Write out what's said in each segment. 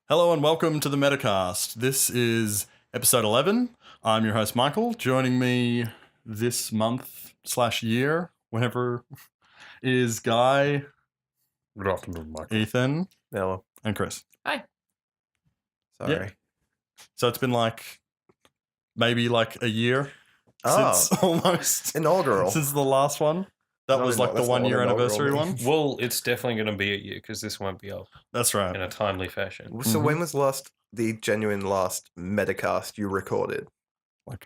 Hello and welcome to the METAcast. This is episode 11. I'm your host, Michael. Joining me this month/year, whenever, is Guy, Good afternoon, Michael. Ethan, Hello. and Chris. Hi. Sorry. Yeah. So it's been maybe a year Oh. since almost Inaugural. since the last one. That was the that's not 1 year what inaugural anniversary one. means. Well, it's definitely going to be a year because this won't be up That's right. in a timely fashion. So when was the genuine last METAcast you recorded?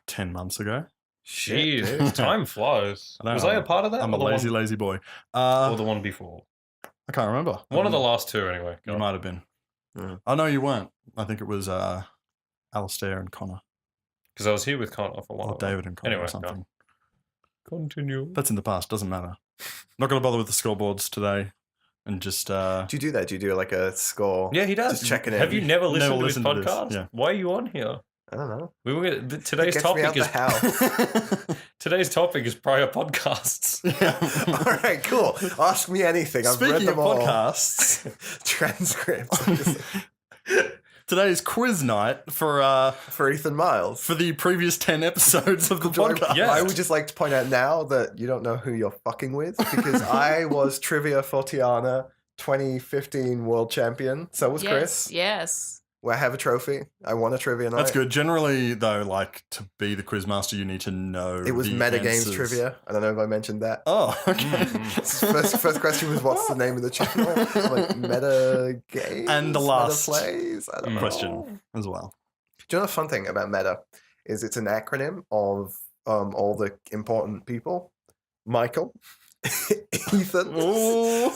10 months ago. Jeez, dude. time flies. I know, Was I a part of that? I'm a or the lazy boy. one, or the one before? I can't remember. One of the last two, anyway. You might have been. Mm. Oh, no, you weren't. I think it was Alistair and Connor. Because I was here with Connor for one Or of them. David and Connor Anyway, or something. Continue. That's in the past. Doesn't matter. Not going to bother with the scoreboards today. And just... Do you do that? Do you do like a score? Yeah, he does. Just checking in. Have you never listened to his listened to this, podcast? yeah. Why are you on here? I don't know. We were gonna, today's It gets me out topic the is house. today's topic is prior podcasts. Yeah. All right, cool. Ask me anything. I've read Speaking them of all. podcasts, Transcripts. today's quiz night for Ethan Miles. the previous 10 episodes of the podcast. Yeah. I would just like to point out now that you don't know who you're fucking with because I was Trivia for Tiana 2015 world champion. So was Chris. Yes. I have a trophy. I won a trivia night. That's good. Generally, though, to be the quizmaster, you need to know It was the METAgames answers. trivia. I don't know if I mentioned that. Oh, okay. First question was, what's the name of the channel? I'm like, METAgames? And the last Plays? I don't know. question as well. Do you know the fun thing about Meta is it's an acronym of all the important people. Michael, Ethan, Ooh.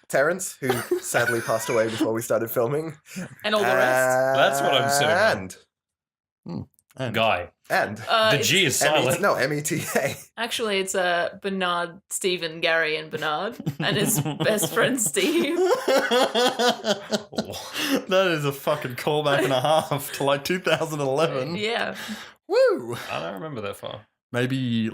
Terrence, who sadly passed away before we started filming. And all the rest. That's what I'm sitting on. And Guy. And The It's- G is silent. META. Actually, it's Bernard, Stephen, Gary, and Bernard, and his best friend Steve. That is a fucking callback and a half to 2011. Yeah. Woo! I don't remember that far. Maybe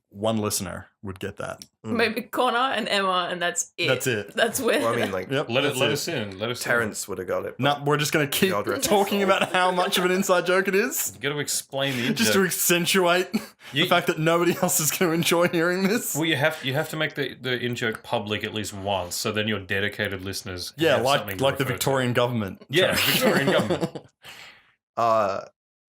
one listener would get that. Maybe Connor and Emma, and that's it. That's it. That's where. Well, I mean, like, Yep. Let that's us in. Let us Terrence would have got it. No, we're just going to keep God rest his talking soul. about how much of an inside joke it is. You got to explain the Just to accentuate the fact that nobody else is going to enjoy hearing this. Well, you have to make the in-joke public at least once, so then your dedicated listeners Yeah, have something to like the refer to. Victorian government. Yeah, Victorian government.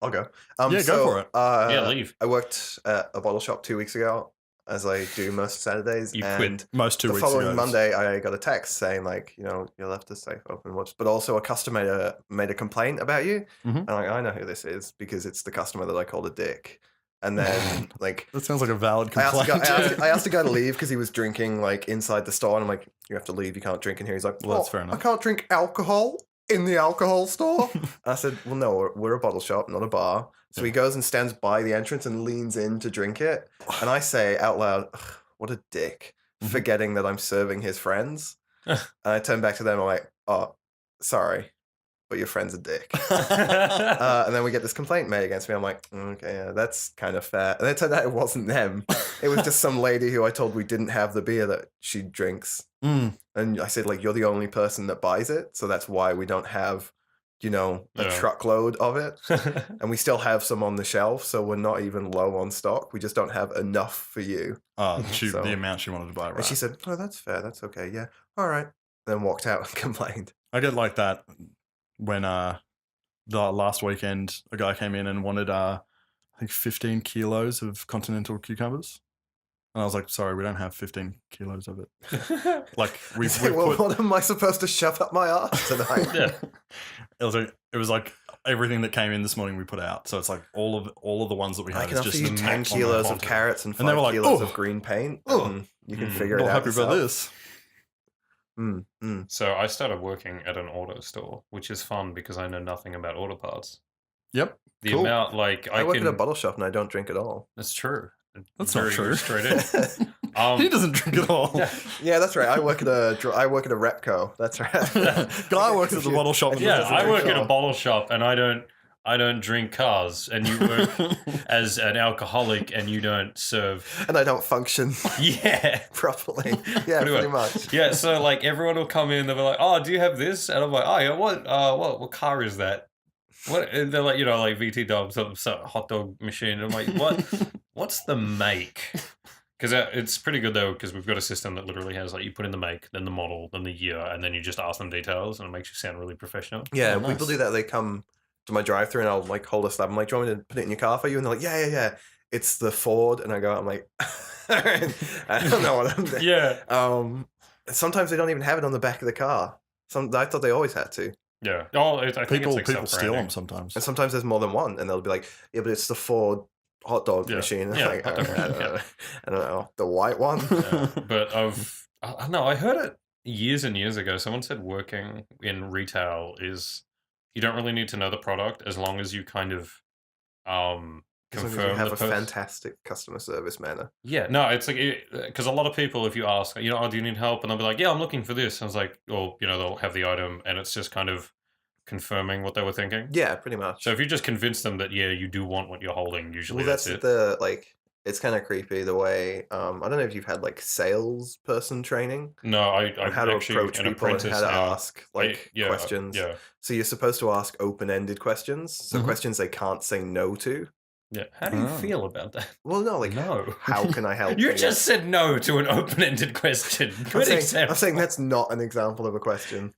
I'll go. Yeah, go for it. Yeah, leave. I worked at a bottle shop 2 weeks ago, as I do most Saturdays. You and quit. Most 2 the weeks following ago. Monday, I got a text saying, you left the safe open. But also a customer made a complaint about you. Mhm. And I know who this is because it's the customer that I called a dick. And then, That sounds like a valid I asked, complaint. I asked the guy to leave because he was drinking inside the store, and I'm like, "You have to leave. You can't drink in here." He's like, Well, that's fair enough. I can't drink alcohol in the alcohol store." I said, "Well, no, we're a bottle shop, not a bar." So he goes and stands by the entrance and leans in to drink it, and I say out loud, "Ugh, what a dick," forgetting that I'm serving his friends. And I turn back to them. I'm like, "Oh, sorry, but your friend's a dick." And then we get this complaint made against me. I'm like, okay, yeah, that's kind of fair. And it turned out it wasn't them. It was just some lady who I told we didn't have the beer that she drinks. Mm. And I said, you're the only person that buys it. So that's why we don't have, a Yeah. truckload of it. And we still have some on the shelf. So we're not even low on stock. We just don't have enough for you. Oh, So- the amount she wanted to buy, right? And she said, oh, that's fair. That's okay. Yeah. All right. Then walked out and complained. I get like that when the last weekend a guy came in and wanted I think 15 kilos of continental cucumbers. And I was like, sorry, we don't have 15 kilos of it. Like we Well, put what am I supposed to shove up my ass tonight? Yeah. it was like everything that came in this morning we put out. So it's like all of the ones that we I had can is offer just you the 10 max on the kilos of content. carrots and 5 And they were like, kilos "Oh. of green paint. Oh. And you can Mm. figure I'm it not out happy about yourself." this. So I started working at an auto store, which is fun because I know nothing about auto parts. Yep. The Cool. amount, I work can. at a bottle shop and I don't drink at all. That's true. That's not Very true. Straight in. He doesn't drink at all. Yeah. Yeah, that's right. I work at a Repco. That's right. Guy works at the bottle shop. And Yeah, doesn't I drink work at at a all. bottle shop and I don't I don't drink cars, and you work as an alcoholic, and you don't serve. And I don't function Yeah. properly. Yeah, pretty much. Yeah, so like everyone will come in, they'll be like, "Oh, do you have this?" And I'm like, "Oh, yeah, what car is that?" What? And they're like, like VT Dub, some hot dog machine. And I'm like, what's the make? Because it's pretty good though, because we've got a system that literally has like you put in the make, then the model, then the year, and then you just ask them details, and it makes you sound really professional. Yeah, Oh, nice. people do that. They come to my drive-through and I'll like hold a slab. I'm like, "Do you want me to put it in your car for you?" And they're like, "Yeah. It's the Ford." And I'm like, I don't know what I'm doing. Yeah. Sometimes they don't even have it on the back of the car. I thought they always had to. Yeah. Oh, I think People it's like steal them sometimes. And sometimes there's more than one, and they'll be like, "Yeah, but it's the Ford hot dog Yeah. machine." And Yeah, I'm like, hot dog I don't machine, know. I don't know. The white one. But I don't know. I heard it years and years ago. Someone said working in retail is you don't really need to know the product as long as you kind of As long as confirm you have the a fantastic customer service manner. Yeah, no, it's like because a lot of people, if you ask, "Oh, do you need help?" and they'll be like, "Yeah, I'm looking for this." And it's like, well, they'll have the item, and it's just kind of confirming what they were thinking. Yeah, pretty much. So if you just convince them that you do want what you're holding, usually Well, that's that's it. the like. It's kind of creepy the way. I don't know if you've had like salesperson training No, on I'm how to actually approach an people and apprentice how to now. ask like Yeah, questions. Yeah, So you're supposed to ask open-ended questions, so Mhm. questions they can't say no to. yeah. How do you Oh. feel about that? Well, no, like No. how can I help You you? just said no to an open-ended question. Good I'm example. saying that's not an example of a question.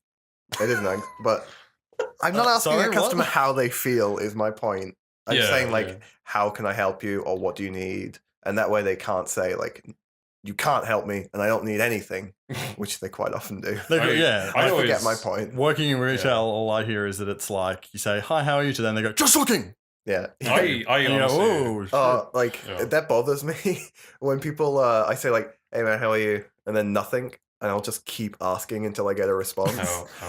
It isn't, but I'm not asking sorry, a customer what? how they feel. Is my point. I'm Yeah, saying like, yeah. how can I help you, or what do you need? And that way they can't say like, you can't help me, and I don't need anything, which they quite often do. I I always forget my point. Working in retail, all I hear is that it's like you say, "Hi, how are you?" to them, they go, "Just looking." Yeah. I And you go, honestly, "Oh, shit." Like Yeah. that bothers me when people. I say like, "Hey man, how are you?" and then nothing, and I'll just keep asking until I get a response.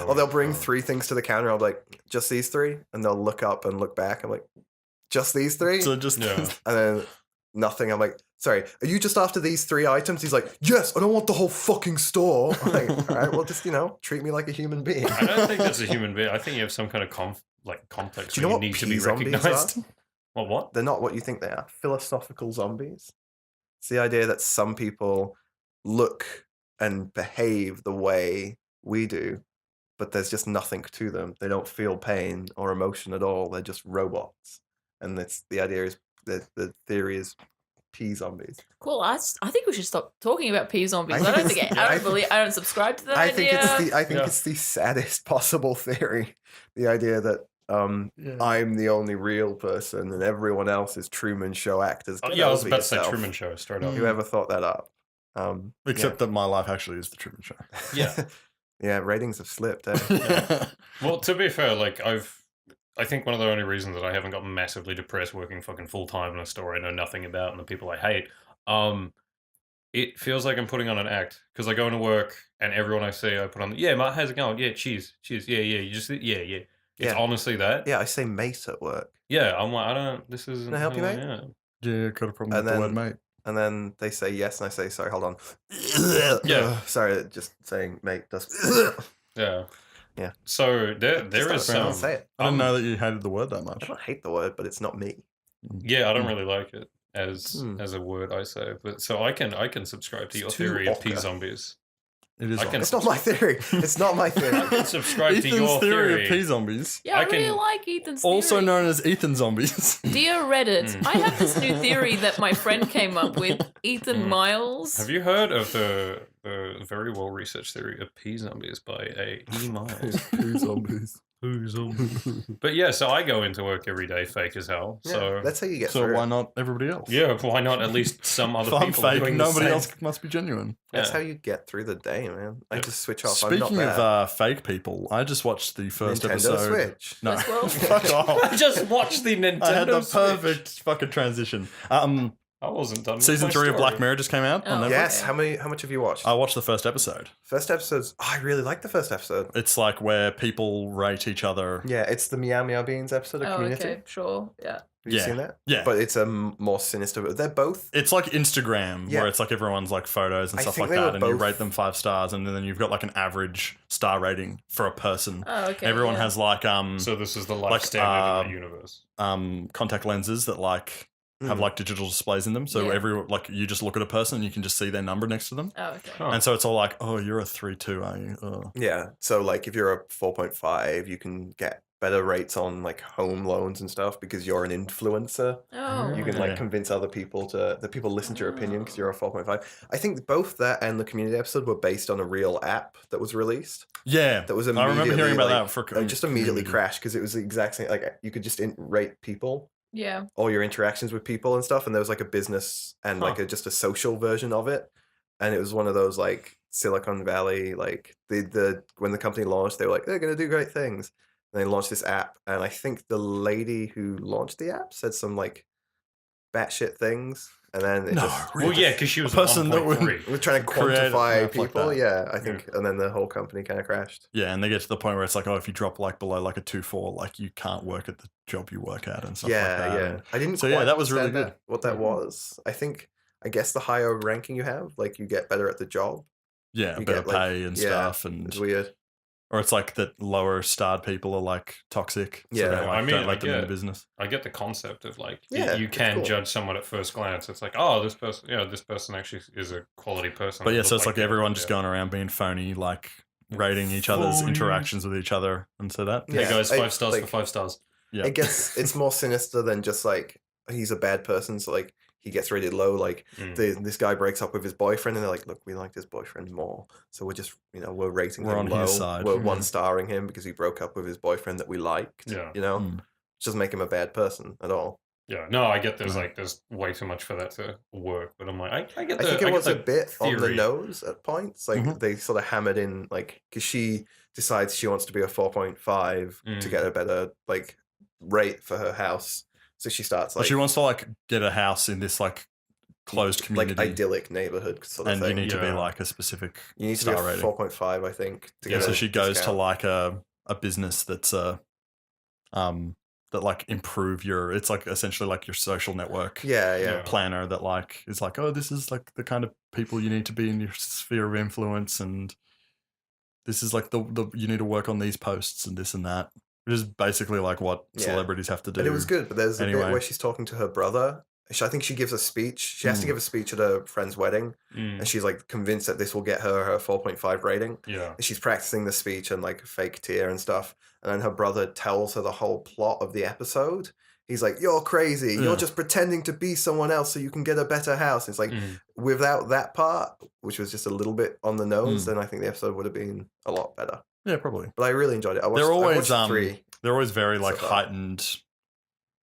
Or they'll bring 3 things to the counter. I'll be like, "Just these 3," and they'll look up and look back. I'm like, "Just these 3?" So just Yeah. And then nothing. I'm like, "Sorry, are you just after these 3 items?" He's like, "Yes, I don't want the whole fucking store." I'm like, all right, well, just treat me like a human being. I don't think that's a human being. I think you have some kind of complex Do you know where what you need to be P-zombies recognized. are? What? They're not what you think they are. Philosophical zombies. It's the idea that some people look and behave the way we do, but there's just nothing to them. They don't feel pain or emotion at all. They're just robots. And it's the idea is the theory is P zombies. Cool. I think we should stop talking about pea zombies. I I don't think think it's- I don't subscribe to that I idea. think it's the saddest possible theory. The idea that Yeah. I'm the only real person and everyone else is Truman Show actors. Oh, Get yeah, I was over about to say yourself. Truman Show straight up. Whoever thought that up? Except that my life actually is the Truman Show. Yeah. Yeah, ratings have slipped. Eh? Well, to be fair, like I think one of the only reasons that I haven't got massively depressed working fucking full time in a store I know nothing about and the people I hate, it feels like I'm putting on an act because I go into work and everyone I see I put on. Yeah, Matt, how's it going? Yeah, cheers. Yeah. You just yeah. It's Yeah. honestly that. Yeah, I say mate at work. Yeah, I'm like I don't. This isn't. Can I help you, mate? Yeah. Yeah, got a problem And with the word then- mate. And then they say yes, and I say, sorry, hold on. Yeah. Sorry, just saying mate does. Yeah. Yeah. So there Just is don't some. say it. I didn't know that you hated the word that I much. don't hate the word, but it's not me. Yeah, I don't really like it as Hmm. as a word I say, but so I can subscribe to It's your too theory of P ochre. zombies. It is. I can- It's not my theory. It's not my I theory. can subscribe to Ethan's your theory of theory. P zombies, Yeah, I, I really can- like Ethan's also theory. known as Ethan zombies. Dear Reddit, Mm. I have this new theory that my friend came up with, Ethan Mm. Miles. Have you heard of the very well researched theory of P zombies by a E Miles? P zombies. P zombies. But yeah, so I go into work every day fake as hell. Yeah, So that's how you get So through. why it. not everybody else? yeah, why not at least some other If I'm people are fake, doing the nobody same? else must be genuine. That's Yeah. how you get through the day, man. I Yeah. just switch off. I'm not Speaking bad. of fake people, I just watched the first Nintendo episode. Switch. No, As well? fuck off. I just watched the Nintendo I had the Switch. perfect fucking transition. I wasn't done. with Season my 3 of story. Black Mirror just came out on Oh, Netflix. Yes. Okay. How much have you watched? I watched the first episode. First episode's. Oh, I really like the first episode. It's like where people rate each other. Yeah, it's the Meow Meow Beans episode of Oh, Community. okay, sure, yeah. Have you Yeah. seen that? Yeah. But it's a more sinister. They're both. It's like Instagram, Yeah. where it's like everyone's like photos and I stuff think like they were that, and you both- rate them 5 stars, and then you've got like an average star rating for a person. Oh, okay. Everyone yeah. has like So this is the life Like, standard in the universe. contact lenses that like have Mm. like digital displays in them. So Yeah. like you just look at a person and you can just see their number next to them. Oh, okay. Huh. And so it's all like, oh, you're a 3.2, are you? Oh. Yeah. So like if you're a 4.5, you can get better rates on like home loans and stuff because you're an influencer. Oh. You can Yeah. like convince other people that people listen to your opinion because you're a 4.5. I think both that and the community episode were based on a real app that was released. Yeah, That was I remember immediately, hearing about like, that for just immediately community. crashed because it was the exact same. Like you could just rate people, Yeah. all your interactions with people and stuff, and there was like a business and like just a social version of it, and it was one of those like Silicon Valley, like the when the company launched, they were like they're gonna do great things, and they launched this app, and I think the lady who launched the app said some like batshit things, and then it No, just really? Well, yeah, because she was A person that would- 1.3. we're trying to Create an quantify app like people. that. Yeah, I think, and then the whole company kind of crashed. Yeah, and they get to the point where it's like, oh, if you drop like below like a 2.4, like you can't work at the job you work at and stuff like Yeah, that. yeah. And I didn't. So, yeah, quite that was really understand good. What that Mhm. was, I guess the higher ranking you have, like you get better at the job. yeah, You better get, like- pay and yeah, stuff, and It's weird. or it's like that lower starred people are like toxic. So Yeah. they, like, I mean, don't I let them into get- business. I get the concept of like Yeah, you it's can cool. judge someone at first glance. It's like, oh, this person, this person actually is a quality person. But They yeah, look so it's like they're- everyone just yeah. going around being phony, like rating each other's Phony. interactions with each other, and so that. Hey Yeah, guys, I- 5 stars like- for 5 stars. Yeah. I guess it's more sinister than just like he's a bad person, so like he gets rated low. Like Mm. this guy breaks up with his boyfriend, and they're like, "Look, we like this boyfriend more, so we're just we're rating We're him on low. his side." We're Mhm. 1-starring him because he broke up with his boyfriend that we liked. Yeah. Mm. Which doesn't make him a bad person at all. Yeah, no, I get there's No. like there's way too much for that to work, but I'm like, I get I the. think it get was a the bit on the theory. nose at points. Like Mhm. they sort of hammered in, like, because she decides she wants to be a 4.5 to Mm. get a better like rate for her house. So she starts But like she wants to like get a house in this like closed community, like idyllic neighborhood sort of and thing. you need to be Yeah. like a specific You need to be star a rating. 4.5, I think. To Yeah, get so a she goes discount. to like a business that's that like improve your. It's like essentially like your social network. Yeah, Yeah. yeah. Planner that like is like, oh, this is like the kind of people you need to be in your sphere of influence, and this is like the you need to work on these posts and this and that. Which is basically like what Yeah. celebrities have to do. And it was good, but there's a Anyway. bit where she's talking to her brother. I think she gives a speech. She has to Mm. give a speech at a friend's wedding, Mm. and she's like convinced that this will get her 4.5 rating. Yeah. And she's practicing the speech and like fake tear and stuff. And then her brother tells her the whole plot of the episode. He's like, "You're crazy. Yeah. You're just pretending to be someone else so you can get a better house." It's like Mm. without that part, which was just a little bit on the nose, Mm. then I think the episode would have been a lot better. Yeah, probably. But I really enjoyed it. I They're always watched 3. they're always very like so far. heightened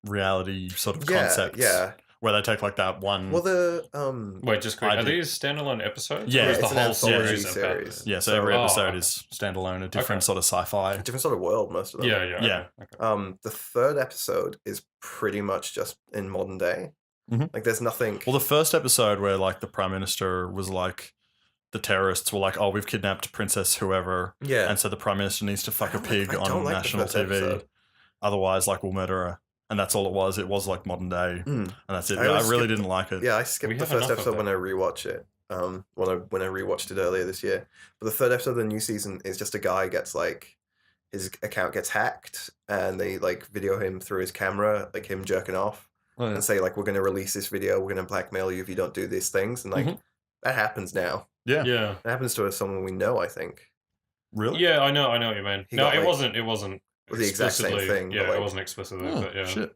reality sort of Yeah, concepts. yeah. Where they take like that one. Well, the Wait, just quick. I Are did- these standalone episodes? Yeah, or is the it's an whole anthology series. series. yeah, so so- every Oh, episode okay. is standalone, a different Okay. sort of sci-fi. different sort of world, most of them. Yeah, yeah, Yeah. okay. The third episode is pretty much just in modern day. Mhm. Like, there's nothing. Well, the first episode where like the prime minister was like, the terrorists were like, "Oh, we've kidnapped Princess whoever," Yeah. and so the prime minister needs to fuck a don't pig like- I on don't like the national first TV. episode. Otherwise, like we'll murder her, and that's all it was. It was like modern day, Mm. and that's it. I I, always really skip- didn't like it. Yeah, I We skipped the have first enough of episode when that. I rewatched it. When I rewatched it earlier this year. But the third episode of the new season is just a guy gets like his account gets hacked, and they like video him through his camera, like him jerking off, Oh, yeah. and say like, "We're going to release this video. We're going to blackmail you if you don't do these things." And like Mhm. that happens now. Yeah. Yeah. It happens to someone we know, I think. Really? Yeah, I know what you mean. He No, got, it like- wasn't. It was the exact same explicitly- thing, Yeah, but, like- it wasn't explicitly, Oh, but yeah. shit.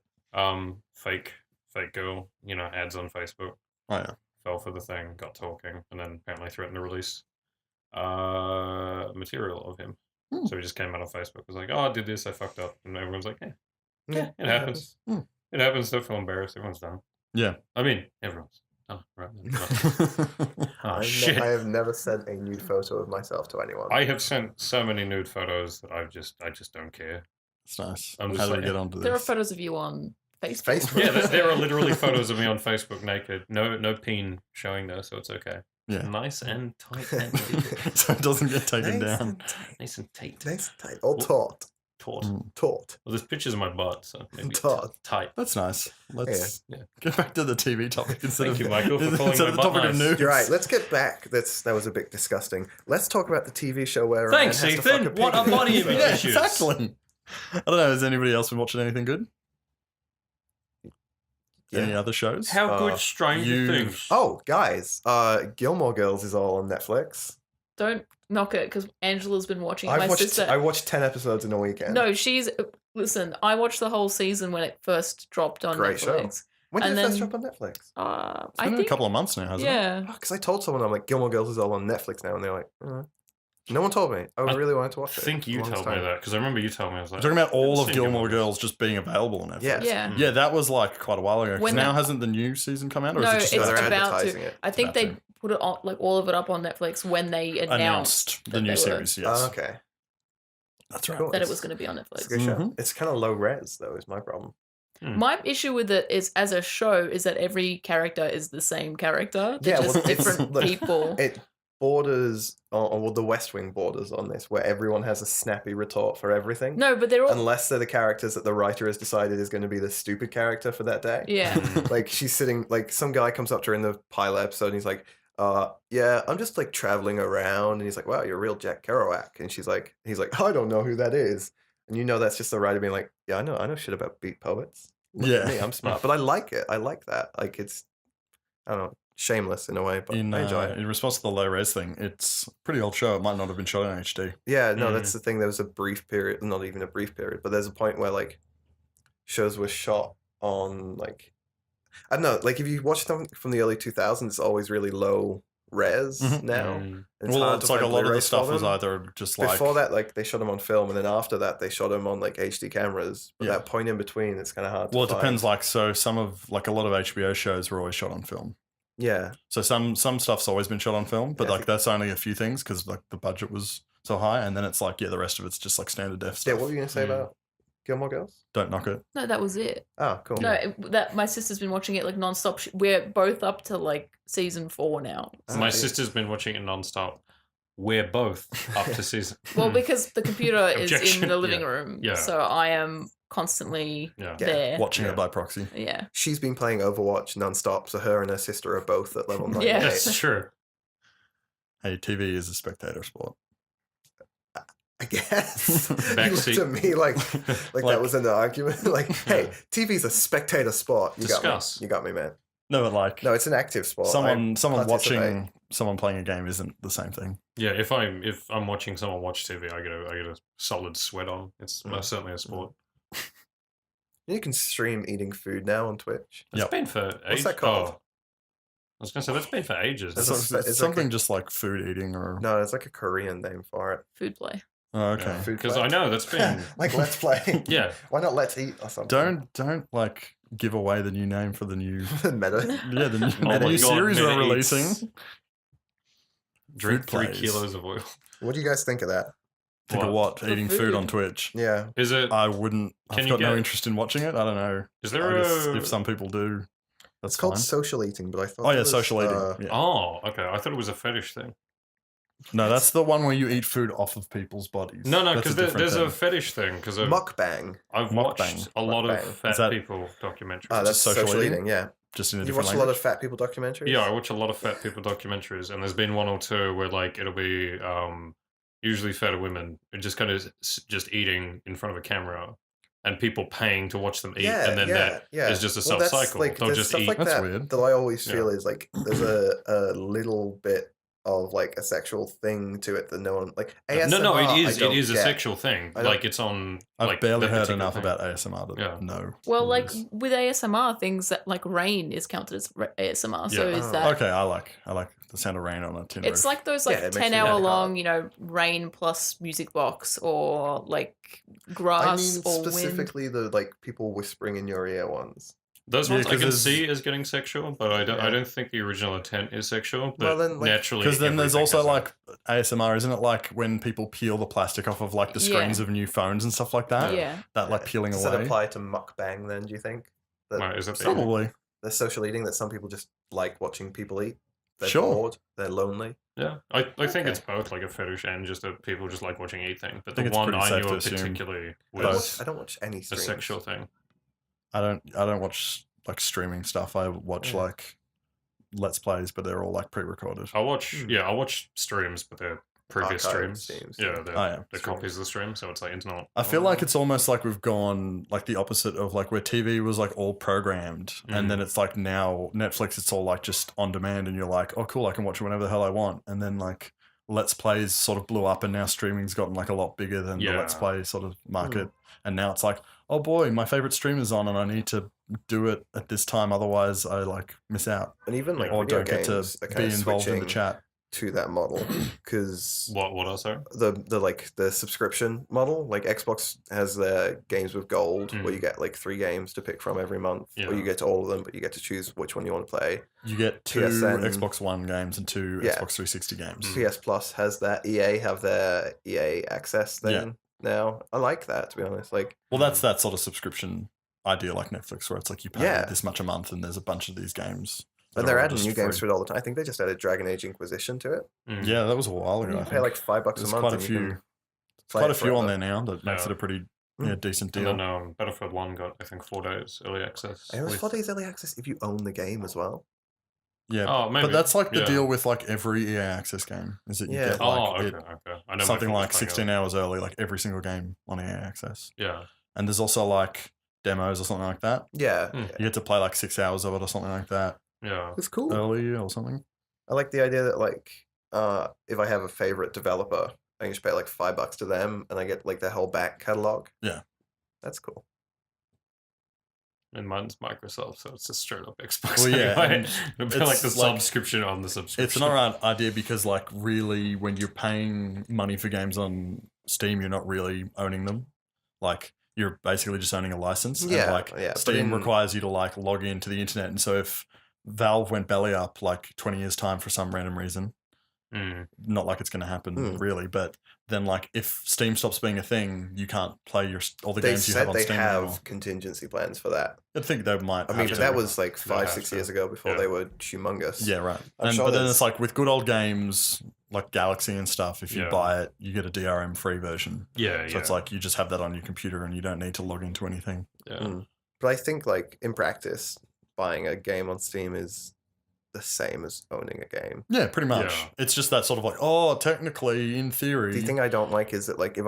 Fake girl. Ads on Facebook. Oh yeah. Fell for the thing, got talking, and then apparently threatened to release material of him. Hmm. So he just came out on Facebook, was like, "Oh, I did this, I fucked up," and everyone's like, Yeah, it happens. Hmm. It happens. Don't feel embarrassed. Everyone's done. Yeah. I mean, everyone's done. Right? Oh shit! I have never sent a nude photo of myself to anyone. I have sent so many nude photos that I just don't care. It's nice. I'm How just do we like- get onto this? There are photos of you on Facebook. Facebook. Yeah, there are literally photos of me on Facebook naked. No peen showing there, so it's okay. Yeah. Nice and tight and neat. So it doesn't get taken Nice down. and tight. Nice and tight. Nice and tight. All taut. Taut. Taut. Well, there's pictures of my butt, so maybe it's Taut. tight. That's nice. Let's Yeah. get back to the TV topic instead Thank of you, Michael, for calling instead my of the butt topic of nice. news. You're right. Let's get back. That was a bit disgusting. Let's talk about the TV show where Thanks, Ryan has to fuck Ethan. a pig What a in the body episode. image. Yeah, issues. exactly. I don't know. Has anybody else been watching anything good? Any Yeah. other shows? How good Stranger you- Things. Oh, guys, Gilmore Girls is all on Netflix. Don't knock it because Angela's been watching it. I My watched sister. 10 episodes in a weekend. No, she's. Listen, I watched the whole season when it first dropped on Great show. Netflix. When did and it first then- drop on Netflix? It's I been think. a couple of months now, hasn't it? Yeah. Because I told someone, I'm like, Gilmore Girls is all on Netflix now, and they're like, no one told me. I I really wanted to I watch it. think for the you longest told me time. that because I remember you told me. I was You're like, talking about all I've of seen Gilmore Girls just being available on Netflix. Yeah. Yeah. Mm. Yeah, that was like quite a while ago. 'Cause When now that- hasn't the new season come out, or No, is it just it's So they're about advertising to. it. I think About they to. put it on, like all of it up on Netflix when they announced the that new they were- series? Yes, Oh, okay. that's right. Cool. that it It's- was going to be on It's Netflix. a good show. Mhm. It's kind of low res, though, is my problem. My issue with it is, as a show, is that every character is the same character. They're Yeah, just well, it's- different look, people. It borders, well, the West Wing borders on this, where everyone has a snappy retort for everything. No, but they're all. Unless they're the characters that the writer has decided is going to be the stupid character for that day. Yeah. Like, she's sitting, like, some guy comes up to her in the pilot episode and he's like, yeah, I'm just, like, traveling around. And he's like, wow, you're a real Jack Kerouac. And he's like, I don't know who that is. And you know that's just the writer being like, yeah, I know shit about beat poets. Look at Yeah. me, I'm smart. But I like it. I like that. Like, it's, I don't know, shameless in a way, but I enjoy it. In response to the low res thing, it's a pretty old show. It might not have been shot in HD. Yeah, no, Mm. that's the thing. There was a brief period, not even a brief period, but there's a point where like shows were shot on like I don't know, like if you watch them from the early 2000s, it's always really low res Mhm. now. Mm. It's Well, hard it's to like a find lot of the Blu-rays for stuff was them. either just like Before that, like they shot them on film, and then after that, they shot them on like HD cameras. But Yeah. that point in between, it's kind of hard. Well, it to depends. find. Like, so some of like a lot of HBO shows were always shot on film. Yeah, So some stuff's always been shot on film, but Yeah, I like think- that's only a few things because like the budget was so high, and then it's like the rest of it's just like standard def yeah. stuff. What were you gonna say Mm. about Gilmore Girls? Don't knock it. No, that was it. Oh, cool. No, that my sister's been watching it like nonstop. We're both up to like season 4 now. Oh, My yeah. sister's been watching it nonstop. We're both up to season. Well, because the computer is in Objection, the living yeah. room, Yeah. so I am constantly Yeah. Yeah. there. Watching Yeah. it by proxy. Yeah. She's been playing Overwatch nonstop, so her and her sister are both at level 98. Yeah. That's true. Hey, TV is a spectator sport. I guess. You looked Backseat. at me like Like- that was an argument. Like, hey, TV's a spectator sport. You Discuss. got me. You got me, man. No, but like No, it's an active sport. someone participate. watching someone playing a game isn't the same thing. Yeah, if I'm watching someone watch TV, I get a solid sweat on. It's Mm. most certainly a sport. You can stream eating food now on Twitch. It's Yep. been for ages. What's that called? Oh, I was gonna say that's been for ages. It's It's, a- it's it's like something a- just like food eating or No, it's like a Korean name for it. Food play. oh, okay. Food Because play. I know that's been. Like Let's Play. Yeah. Why not Let's Eat or something? Don't like give away the new name for the new Meta. yeah the new, Oh my new God, series Meta we're Eats. releasing. Drink Food 3 plays. kilos of oil. What do you guys think of that? Think of What? what? Eating food food. on Twitch. Yeah. Is it? I wouldn't. Can I've you got no get- interest in watching it. I don't know. Is there I guess a? if some people do, that's It's called fine. social eating, but I thought Oh it yeah, was, social eating. Yeah. Oh, okay. I thought it was a fetish thing. No, that's the one where you eat food off of people's bodies. No, That's because a different there's a thing. fetish thing. Because mukbang. I've Mukbang. watched a lot of Mukbang. fat Is that- people documentaries. Oh, that's social social eating? eating. Yeah. just in a You different watch a lot language. of fat people documentaries? Yeah, I watch a lot of fat people documentaries, and there's been one or two where like it'll be usually fatter women just kind of just eating in front of a camera, and people paying to watch them eat, and then that is just a Well, that's, self-cycle. like, They'll there's just stuff eat. like That's that weird. that I always Yeah. feel is like there's a little bit of like a sexual thing to it that no one like ASMR. No, it I is. It don't is a get. sexual thing. I don't- Like it's on. I've like, barely that heard particular enough thing. about ASMR to Yeah. know. Well, what it like is. with ASMR, things that like rain is counted as ASMR. So Yeah. is Oh. that? Okay, I like the sound of rain on a tin It's roof. like those Yeah, like it makes 10-hour you really long, rain plus music box or like grass I mean or wind. specifically the like people whispering in your ear ones. Those Yeah, ones I 'cause can there's- see as getting sexual, but I don't. Yeah. I don't think the original intent is sexual. But Well, then, like- naturally, Because then there's everything also has like ASMR, isn't it? Like when people peel the plastic off of like the screens Yeah. of new phones and stuff like that. Yeah. That like peeling Does away. that apply to mukbang then? Do you think that Right, is it the- some- Probably. the social eating that some people just like watching people eat? they're Sure. bored, they're lonely. Yeah, I think Okay. it's both like a fetish and just that people just like watching eating. But think the it's one pretty I safe knew to of assume particularly I don't, was watch, I don't watch any a streams. sexual thing. I don't watch like streaming stuff. I watch Yeah. like Let's Plays, but they're all like pre-recorded. I watch streams, but they're previous Archived streams. streams, Yeah, yeah. they're, Oh, yeah. they're copies of the stream, so it's like it's not. I feel like it's almost like we've gone like the opposite of like where TV was like all programmed, and then it's like now Netflix, it's all like just on demand, and you're like, oh cool, I can watch it whenever the hell I want. And then like Let's Plays sort of blew up, and now streaming's gotten like a lot bigger than the Let's Yeah. Play sort of market. And now it's like, oh boy, my favorite streamer's on, and I need to do it at this time, otherwise I like miss out And even like or video don't get to games are be kind of involved in the switching chat. to that model because What else? Sorry? the subscription model, like Xbox has their games with gold where you get like 3 games to pick from every month, or you Yeah. get to all of them, but you get to choose which one you want to play. You get 2 PSN. Xbox One games and 2 Yeah. Xbox 360 games. PS Plus has that. EA have their EA access thing Yeah. now. I like that, to be honest. Like, Well, that's that sort of subscription idea like Netflix, where it's like you pay Yeah. this much a month and there's a bunch of these games. that and they're are all adding just new games to free. it all the time. I think they just added Dragon Age Inquisition to it. Mm. Yeah, that was a while And ago. you I pay like think. $5 a There's month. quite a and you few. can There's play quite it a few on forever. there now that makes Yeah. it a pretty Mm. decent And deal. then Battlefield 1 got, I think, 4 days early access. And it was with- 4 days early access if you own the game as well. Yeah, Oh, maybe. but that's like the Yeah. deal with like every EA Access game, is that you Yeah. get Oh, like okay, it, okay. I know my something friend was like playing 16 hours early, like every single game on EA Access. Yeah. And there's also like demos or something like that. Yeah. Mm. yeah. You get to play like 6 hours of it or something like that Yeah. It's cool. early or something. I like the idea that like if I have a favorite developer, I can just pay like $5 to them and I get like their whole back catalog. Yeah. That's cool. And mine's Microsoft, so it's a straight up Xbox. Well, yeah, anyway. and It'll be like the it's like- subscription on the subscription. It's an alright idea because, like, really, when you're paying money for games on Steam, you're not really owning them. Like, you're basically just owning a license. And, Yeah, like, yeah, but Steam in- requires you to, like, log into the internet. And so if Valve went belly up, like, 20 years' time for some random reason, Mm. not like it's going to happen, Mm. really, but then, like, if Steam stops being a thing, you can't play all the They games you have said on they Steam have anymore. contingency plans for that. I think they might I have mean, to. but that was like They'll 5-6 have years to. ago before Yeah. they were humongous. Yeah, right. I'm And sure but then there's- it's like with good old games like Galaxy and stuff, if you Yeah. buy it, you get a DRM free version. Yeah, So it's like you just have that on your computer and you don't need to log into anything. yeah. Mm. But I think like in practice, buying a game on Steam is the same as owning a game. Yeah, pretty much. Yeah. It's just that sort of like, oh, technically, in theory. The thing I don't like is that like if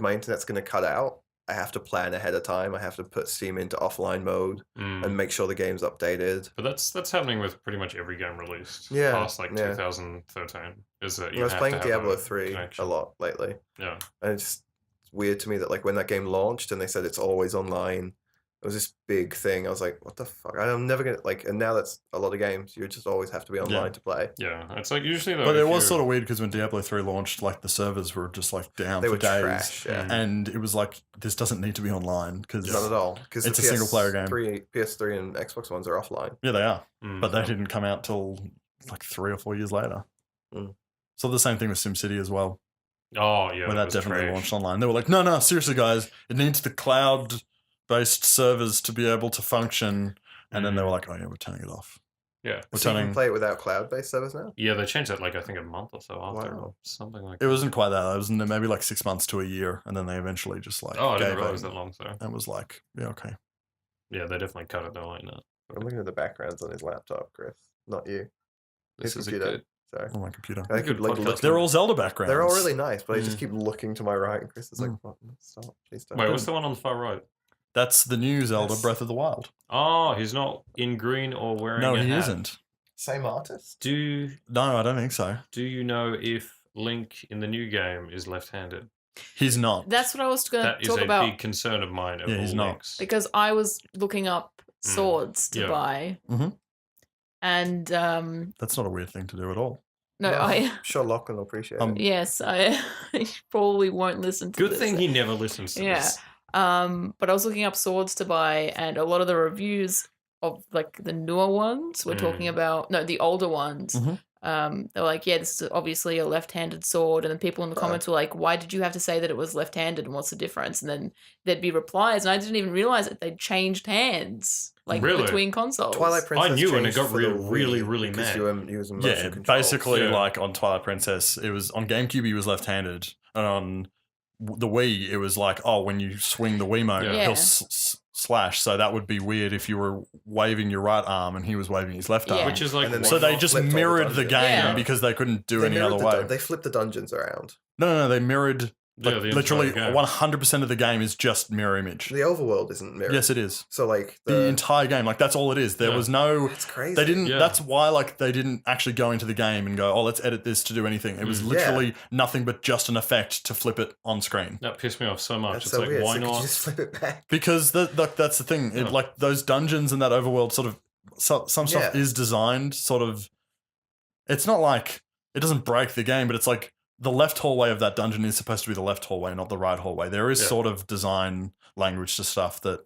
my internet's gonna cut out, I have to plan ahead of time. I have to put Steam into offline mode Mm. and make sure the game's updated. But that's happening with pretty much every game released Yeah, past like yeah. 2013. Is that I was have playing to have Diablo a 3 connection. a lot lately. Yeah. And it's weird to me that like when that game launched and they said it's always online, it was this big thing. I was like, what the fuck? I'm never gonna like. And now that's a lot of games. You just always have to be online to play. Yeah. It's like usually though. But if it was you- sort of weird because when Diablo 3 launched, like the servers were just like down They for were days. trash. Yeah. Mm. And it was like, this doesn't need to be online because. Not at all. Because It's a single-player game. PS3 and Xbox ones are offline. Yeah, they are. Mm. But they didn't come out till like 3 or 4 years later. Mm. So the same thing with SimCity as well. Oh yeah. when that was definitely trash. launched online. They were like, no, seriously, guys, it needs the cloud-based servers to be able to function. And then they were like, oh, yeah, we're turning it off. Yeah. We're So you can turning... play it without cloud-based servers now? Yeah, they changed it like I think a month or so after, Wow. or something like. It wasn't quite that. It was maybe like 6 months to a year. And then they eventually just like Oh, I didn't gave realize in that long. So and was like, yeah, okay. yeah, they definitely cut it though like that. I'm looking at the backgrounds on his laptop, Chris. Not you. This His is a computer. good. Sorry. On my computer. I could Good like podcast. look. They're all Zelda backgrounds. They're all really nice, but I just Mm. keep looking to my right, and Chris is like, Mm. "What? Stop! Please stop!" Wait, what's the one on the far right? That's the new Zelda Yes. Breath of the Wild. Oh, he's not in green or wearing. No, a he hat. isn't. Same artist? Do No, I don't think so. you know if Link in the new game is left-handed? He's not. That's what I was going That to is talk a about big concern of mine. Of Yeah, all he's not. Links. because I was looking up swords to Yeah. buy, Mhm. and That's not a weird thing to do at all. no, I Sure, Lachlan will appreciate it. yes, I probably won't listen to Good this. thing he never listens to Yeah. this. But I was looking up swords to buy, and a lot of the reviews of like the newer ones were talking about the older ones. Mhm. They were like, yeah, this is obviously a left-handed sword, and then people in the comments were like, why did you have to say that it was left-handed, and what's the difference? And then there'd be replies, and I didn't even realize that they'd changed hands. like Really? between consoles. Twilight Princess. I knew, and it changed got for the really, Wii really because mad. you were using motion Yeah, controls. basically, Yeah. like on Twilight Princess, it was on GameCube he was left-handed, and on the Wii it was like, oh, when you swing the Wiimote, Yeah. he'll Yeah. slash. So that would be weird if you were waving your right arm and he was waving his left arm. Yeah. Which is like And then what- So they Flipped just all the mirrored the dungeons. game Yeah. because they couldn't do They any mirrored other the way. they flipped the dungeons around. No, they mirrored. Yeah, Like, the literally, entire game. 100% of the game is just mirror image. The overworld isn't mirrored. Yes, it is. So like The entire game, like that's all it is. There Yeah. was no. It's crazy. They didn't. Yeah. That's why, like, they didn't actually go into the game and go, "Oh, let's edit this to do anything." It was literally nothing but just an effect to flip it on screen. That pissed me off so much. That's It's so like, weird. why So could you not? just flip it back? Because that's the thing. Yeah. Like those dungeons and that overworld sort of some stuff Yeah. is designed sort of. It's not like it doesn't break the game, but it's like the left hallway of that dungeon is supposed to be the left hallway, not the right hallway. There is Yeah. sort of design language to stuff that.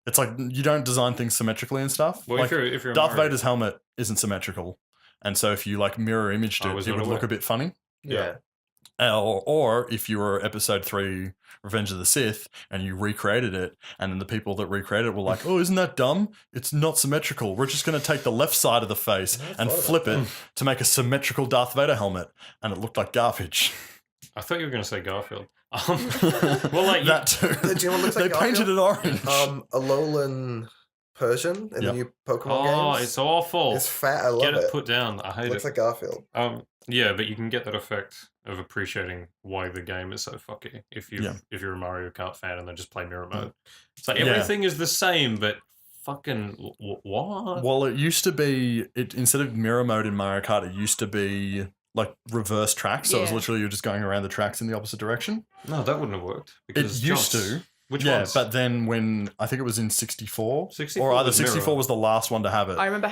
It's like you don't design things symmetrically and stuff. Well, like if you're a Darth Mario- Vader's helmet isn't symmetrical, and so if you like mirror imaged I it, was it not would look aware. a bit funny. Yeah. Or if you were Episode 3 Revenge of the Sith and you recreated it, and then the people that recreated it were like, "Oh, isn't that dumb? It's not symmetrical. We're just going to take the left side of the face I and thought flip about it to make a symmetrical Darth Vader helmet," and it looked like garbage. I thought you were going to say Garfield. Well, like, that too. Do you know what looks like They painted it orange. Alolan Persian in Yep. the new Pokemon oh, games. it's awful. It's fat. I love Get it it. put down. I hate Looks it. like Garfield. Yeah, but you can get that effect of appreciating why the game is so fucky if you're a Mario Kart fan and then just play mirror mode. It's like Yeah. everything is the same, but fucking what? Well, it used to be instead of mirror mode in Mario Kart, it used to be like reverse tracks. So it was Yeah. literally you're just going around the tracks in the opposite direction. No, that wouldn't have worked. It Because used jumps. to. Which Yeah, ones? but then when I think it was in 64, 64 or either was mirror. 64 was the last one to have it. I remember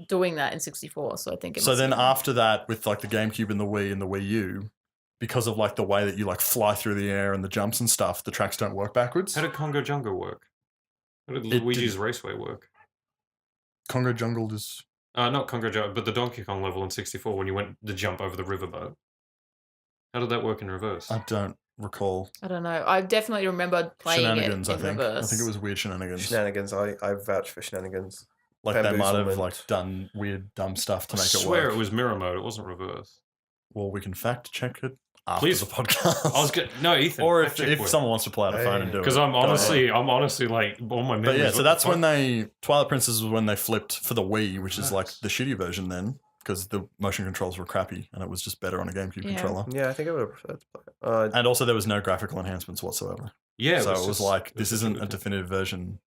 doing that in 64, so I think it So must then have been- after that, with like the GameCube and the Wii and the Wii U, because of like the way that you like fly through the air and the jumps and stuff, the tracks don't work backwards. How did Congo Jungle work? How did It Luigi's did- Raceway work? Congo Jungle is Not Congo Jungle, but the Donkey Kong level in 64 when you went to jump over the riverboat. How did that work in reverse? I don't recall. I don't know. I definitely remember playing Shenanigans, it I in think. reverse. I think it was weird shenanigans. Shenanigans. I vouch for shenanigans. Like they might have bamboozlement. like done weird dumb stuff to I make it swear work. it was mirror mode. It wasn't reverse. Well, we can fact check it after Please. the podcast. I was no Ethan. or fact if, check if for it. someone wants to play on a phone and do it. Because I'm go ahead. honestly like all my memories. But yeah, what so the that's fuck? when Twilight Princess was when they flipped for the Wii, which is like Nice. the shitty version then, because the motion controls were crappy and it was just better on a GameCube Yeah. controller. Yeah, I think I would have preferred to play it. And also there was no graphical enhancements whatsoever. Yeah, so it was just- like, it this was isn't just a definitive version.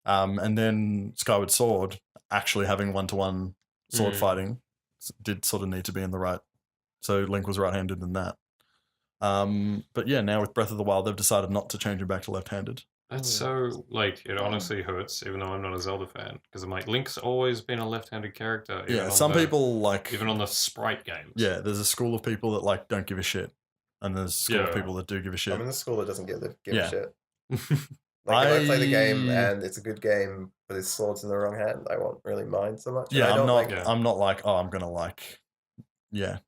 And then Skyward Sword actually having one-to-one sword Mm. fighting did sort of need to be in the right. So Link was right-handed in that. But yeah, now with Breath of the Wild, they've decided not to change him back to left-handed. That's so like it honestly hurts, even though I'm not a Zelda fan, because I'm like Link's always been a left-handed character. even Yeah, on some the- people like. even on the Sprite games. Yeah, there's a school of people that like don't give a shit, and there's a school of Yeah. people that do give a shit. I'm in the school that doesn't give Yeah. a shit. Like if I play the game I- and it's a good game, but his sword's in the wrong hand, I won't really mind so much. And Yeah, I I'm don't not. like Yeah. I'm not like, oh, I'm gonna like. Yeah,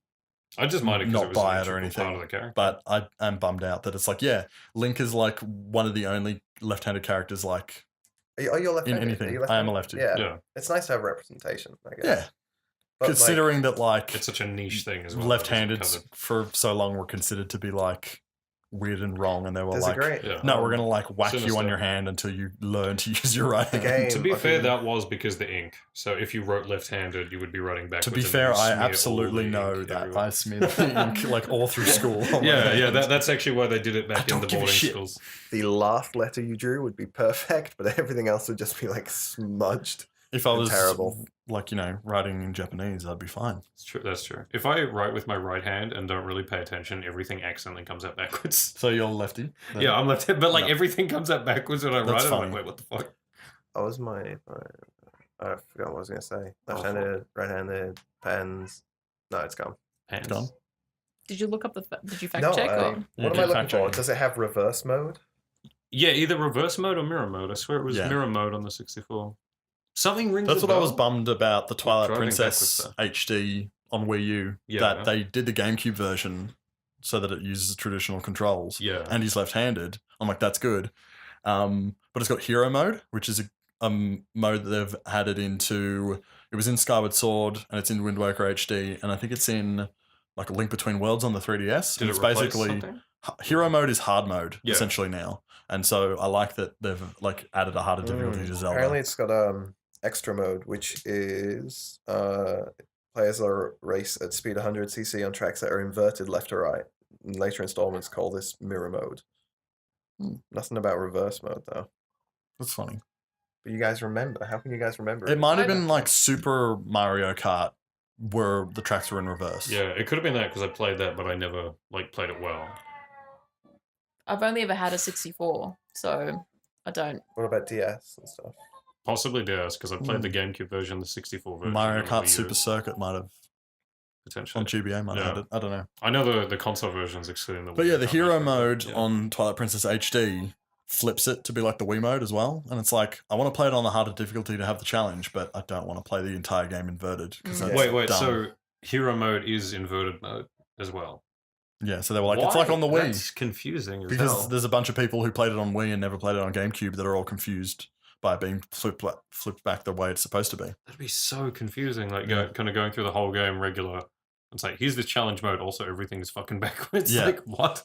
I just mind it because Not it was buy an it or integral anything, part of the character. but I am bummed out that it's like, yeah, Link is like one of the only left-handed characters like Are you left-handed? in Are anything. you I am a left-handed? lefty. Yeah. yeah, It's nice to have representation, I guess. Yeah, But, considering that like it's such a niche thing as well. left-handed that wasn't for so long were considered to be like weird and wrong, and they were there's like, a great yeah. no, we're gonna like whack you on Sinister. your hand until you learn to use your right The hand. game. covered. To be I fair, think- that was because the ink. So if you wrote left-handed, you would be writing backwards. To be and fair, you I smear all absolutely the know ink that everywhere. I smeared the ink like all through school. on my Yeah, yeah, hand. that's actually why they did it back in don't the give a boarding shit. schools. The last letter you drew would be perfect, but everything else would just be like smudged. If I was terrible. like, writing in Japanese, I'd be fine. It's true. That's true. If I write with my right hand and don't really pay attention, everything accidentally comes out backwards. So you're lefty? then? Yeah, I'm left-handed, but like No. everything comes out backwards when I That's write it. I'm funny. like, wait, what the fuck? That was my. I forgot what I was going to say. Oh, Left-handed, right-handed, pens. No, it's gone. Hands. Done. Did you look up did you fact No, check? I- Or? You What am did I looking fact for? checking. Does it have reverse mode? Yeah, either reverse mode or mirror mode. I swear it was Yeah. mirror mode on the 64. Something rings That's a what I was bell. bummed about the Twilight Driving Princess backwards HD on Wii U. Yeah. That they did the GameCube version so that it uses traditional controls. Yeah. And he's left-handed. I'm like, that's good. But it's got hero mode, which is mode that they've added into. It was in Skyward Sword, and it's in Wind Waker HD, and I think it's in like a Link Between Worlds on the 3DS. Did And it it's replace basically something? hero mode is hard mode Yeah. essentially now, and so I like that they've like added a harder difficulty to Zelda. Apparently, it's got extra mode, which is players are race at speed 100cc on tracks that are inverted left to right. In later installments call this mirror mode. Nothing about reverse mode though. That's funny. But you guys remember? How can you guys remember? It might have I been don't like know. Super Mario Kart, where the tracks were in reverse. Yeah, it could have been that because I played that, but I never like played it well. I've only ever had a 64, so I don't. What about DS and stuff? Possibly DS because I played the GameCube version, the 64 version. Mario and Kart Wii U, Super Circuit might have potentially. on GBA might have Yeah. had it. I don't know. I know the console version's excluding the. But Wii yeah, the U hero coverage, but mode yeah. on Twilight Princess HD flips it to be like the Wii mode as well. And it's like, I want to play it on the harder difficulty to have the challenge, but I don't want to play the entire game inverted. Because that's Wait, dumb. so hero mode is inverted mode as well. Yeah, so they were like, it's like on the Wii. That's confusing as Because hell. there's a bunch of people who played it on Wii and never played it on GameCube that are all confused by it being flipped back the way it's supposed to be. That'd be so confusing. Like Yeah. kind of going through the whole game regular. It's like here's the challenge mode. Also, everything's fucking backwards. Yeah. Like what?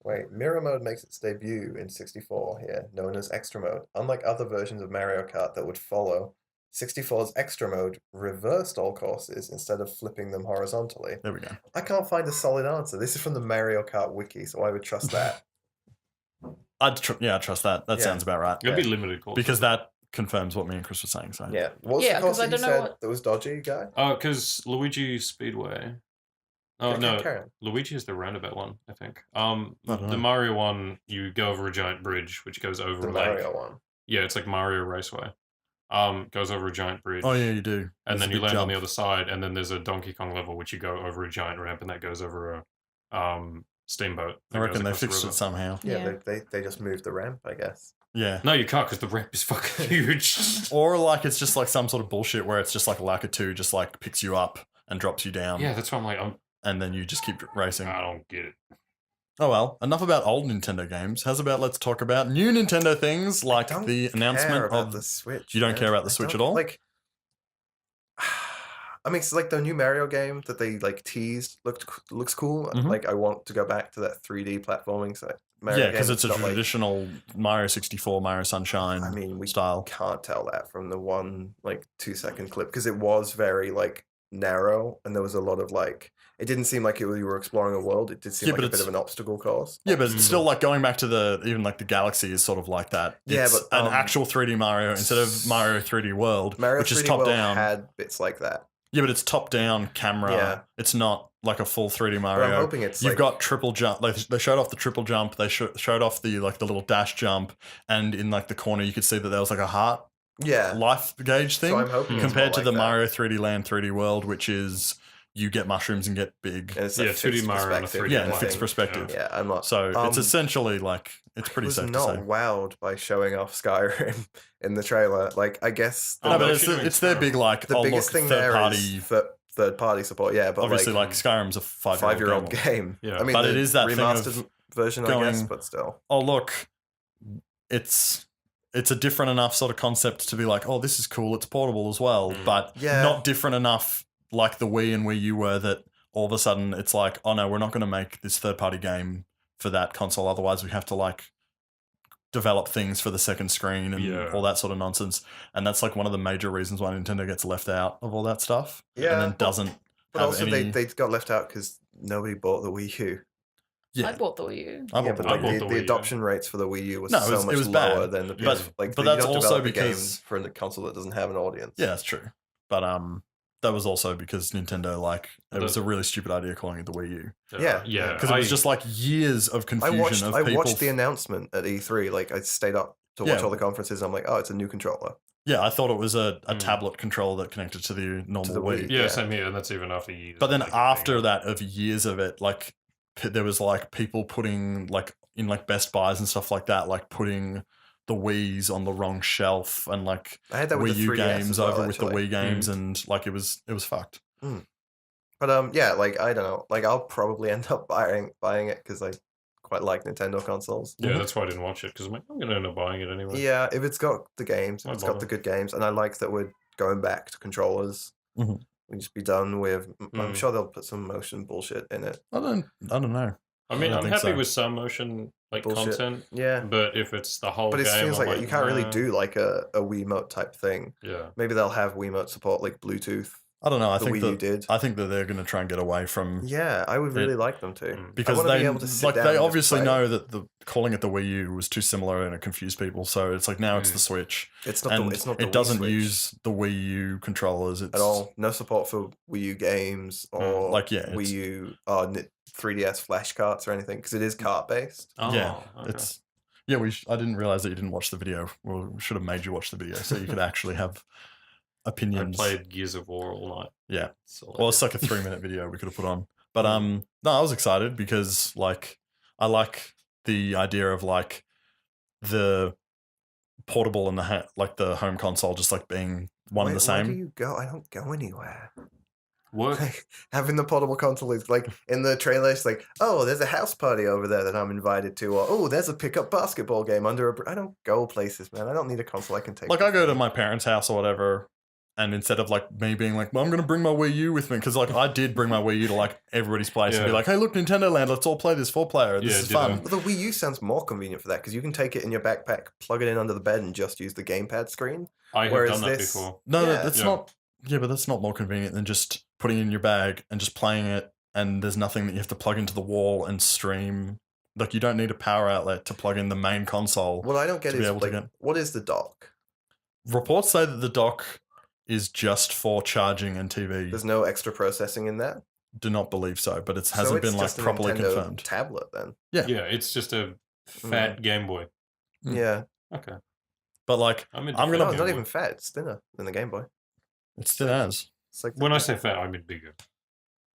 Wait, mirror mode makes its debut in 64 here, known as extra mode. Unlike other versions of Mario Kart that would follow, 64's extra mode reversed all courses instead of flipping them horizontally. There we go. I can't find a solid answer. This is from the Mario Kart wiki, so I would trust that. I'd trust that. That Yeah. sounds about right. It'd be limited course. Because that confirms what me and Chris were saying. So Yeah. What was Yeah, the 'cause course I that you don't know said what- that was dodgy, guy? Oh, because Luigi Speedway. Oh Okay, no, carry on. Luigi is the roundabout one, I think. don't The know. Mario one, you go over a giant bridge, which goes over The a lake. Mario one. Yeah, it's like Mario Raceway. Goes over a giant bridge. Oh yeah, you do. And There's then a you big land on jump. the other side, and then there's a Donkey Kong level, which you go over a giant ramp, and that goes over a steamboat. I that reckon goes they across the fixed it river. somehow. Yeah, they just moved the ramp, I guess. Yeah. No, you can't because the ramp is fucking huge. Or like it's just like some sort of bullshit where it's just like Lakitu just like picks you up and drops you down. Yeah, that's why I'm like, And then you just keep racing. I don't get it. Oh well, enough about old Nintendo games. How's about let's talk about new Nintendo things like Don't the care announcement about of the Switch. You don't man. care about the I Switch don't- at all? Like, I mean, it's like the new Mario game that they like teased looks cool. Mhm. Like, I want to go back to that 3D platforming. So Mario yeah, game because it's a got, like- traditional Mario 64, Mario Sunshine I mean, we style. can't tell that from the one like 2-second clip because it was very like narrow and there was a lot of like it didn't seem like you were exploring a world. It did seem Yeah, like but a bit it's- of an obstacle course. Yeah, but it's Mm. still like going back to the even like the Galaxy is sort of like that. Yeah, It's but, an actual 3D Mario instead of Mario 3D World, Mario which 3D is top World down. had bits like that. Yeah, but it's top down camera. Yeah. It's not like a full 3D But Mario. I'm hoping it's You've like, got triple jump. Like they showed off the triple jump. They showed off the like the little dash jump, and in like the corner you could see that there was like a heart yeah. life gauge thing So I'm hoping it's compared to more the like that. Mario 3D Land 3D World, which is you get mushrooms and get big. And it's Yeah, like 2D fixed Mario on a perspective 3D Yeah, kind and of fixed thing. perspective. Yeah, I'm not. So it's essentially like it's pretty I was safe to not say. wowed by showing off Skyrim in the trailer. Like, I guess Oh, No, they're but shooting it's their Skyrim. big like the oh biggest look thing third there party. is third party support. Yeah, but Obviously, like like Skyrim's a 5-year-old game. game. Yeah. I mean, But the it is that thing of remastered version, I guess, going- but still. Oh look, it's a different enough sort of concept to be like, oh, this is cool. It's portable as well, but Yeah. not different enough like the Wii and Wii U were that all of a sudden it's like, oh no, we're not going to make this third party game for that console. Otherwise, we have to like develop things for the second screen and Yeah. all that sort of nonsense. And that's like one of the major reasons why Nintendo gets left out of all that stuff. Yeah, and then doesn't But have also, any. they got left out because nobody bought the Wii U. Yeah, I bought the Wii U. I Yeah, bought but the like Wii bought U. the the Wii U. adoption rates for the Wii U was No, it so was- it much was bad. lower than the But- PS. Like, but you that's don't also develop a game because- for a console that doesn't have an audience. Yeah, that's true. But that was also because Nintendo like it was The- a really stupid idea calling it the Wii U Yeah. yeah. because it was just like years of I confusion watched. of I people. watched the announcement at E3. Like, I stayed up to watch Yeah. all the conferences. I'm like, oh, it's a new controller. Yeah, I thought it was a Mm. tablet controller that connected to the normal the Wii. Wii. yeah, Yeah. same here, and that's even after years. But then like, after being- that, of years of it, like there was like people putting like in like Best Buys and stuff like that, like putting the Wii's on the wrong shelf and like I had that with Wii the U 3DS games as well, over with the actually. Wii games, and like it was fucked. But yeah, like I don't know. Like I'll probably end up buying it because I quite like Nintendo consoles. Yeah, that's why I didn't watch it because I'm like, I'm going to end up buying it anyway. Yeah, if it's got the games, if Why it's got the bother? good games, and I like that we're going back to controllers. Mhm. We just be done with. I'm Mm. sure they'll put some motion bullshit in it. I don't know. I mean, don't I'm think happy so. with some motion Bullshit. content, Yeah, but if it's the whole but it game, seems I'm like you can't really nah. do like a Wiimote type thing. Yeah. Maybe they'll have Wiimote support like Bluetooth. I don't know. I The think Wii U that did. I think that they're going to try and get away from Yeah, I would It- really like them to. Mm. because I wanna they be able to sit like down they and just obviously play. know that the calling it the Wii U was too similar and it confused people. So it's like now it's the Switch, It's not and the. It's not the it doesn't Wii Switch use the Wii U controllers. It's at all. No support for Wii U games or Like, yeah, Wii it's- U 3DS flash carts or anything because it is cart based. Yeah, okay. it's yeah. I didn't realize that you didn't watch the video. Well, we should have made you watch the video so you could actually have I opinions. played Gears of War all night. Yeah. So Well, it's like a 3-minute video we could have put on. But no, I was excited because like I like the idea of like the portable and the like the home console just like being one and the Where same. do you go? I don't go anywhere. work. Like, having the portable console is like in the trailer. It's like, oh, there's a house party over there that I'm invited to, or oh, there's a pickup basketball game under a. I don't go places, man. I don't need a console I can take. Like with I go to me. my parents' house or whatever, and instead of like me being like, well, I'm going to bring my Wii U with me because like I did bring my Wii U to like everybody's place and be Yeah. like, hey, look, Nintendo Land, let's all play this 4-player. This Yeah, is ditto. fun. Well, the Wii U sounds more convenient for that because you can take it in your backpack, plug it in under the bed, and just use the gamepad screen. I have Whereas done that this- before. No, Yeah. that's Yeah. not. Yeah, but that's not more convenient than just putting it in your bag and just playing it. And there's nothing that you have to plug into the wall and stream. Like you don't need a power outlet to plug in the main console. What I don't get To be is able to like, get- what is the dock? Reports say that the dock is just for charging and TV. There's no extra processing in that. Do not believe so, but it So hasn't it's been like just a properly Nintendo confirmed. tablet then. Yeah. Yeah, it's just a fat Game Boy. Mm. Yeah. Okay. But like, I'm I'm gonna- No, Game it's not Boy. even fat. It's thinner than the Game Boy. it still has. It's like When I say fat, I mean bigger.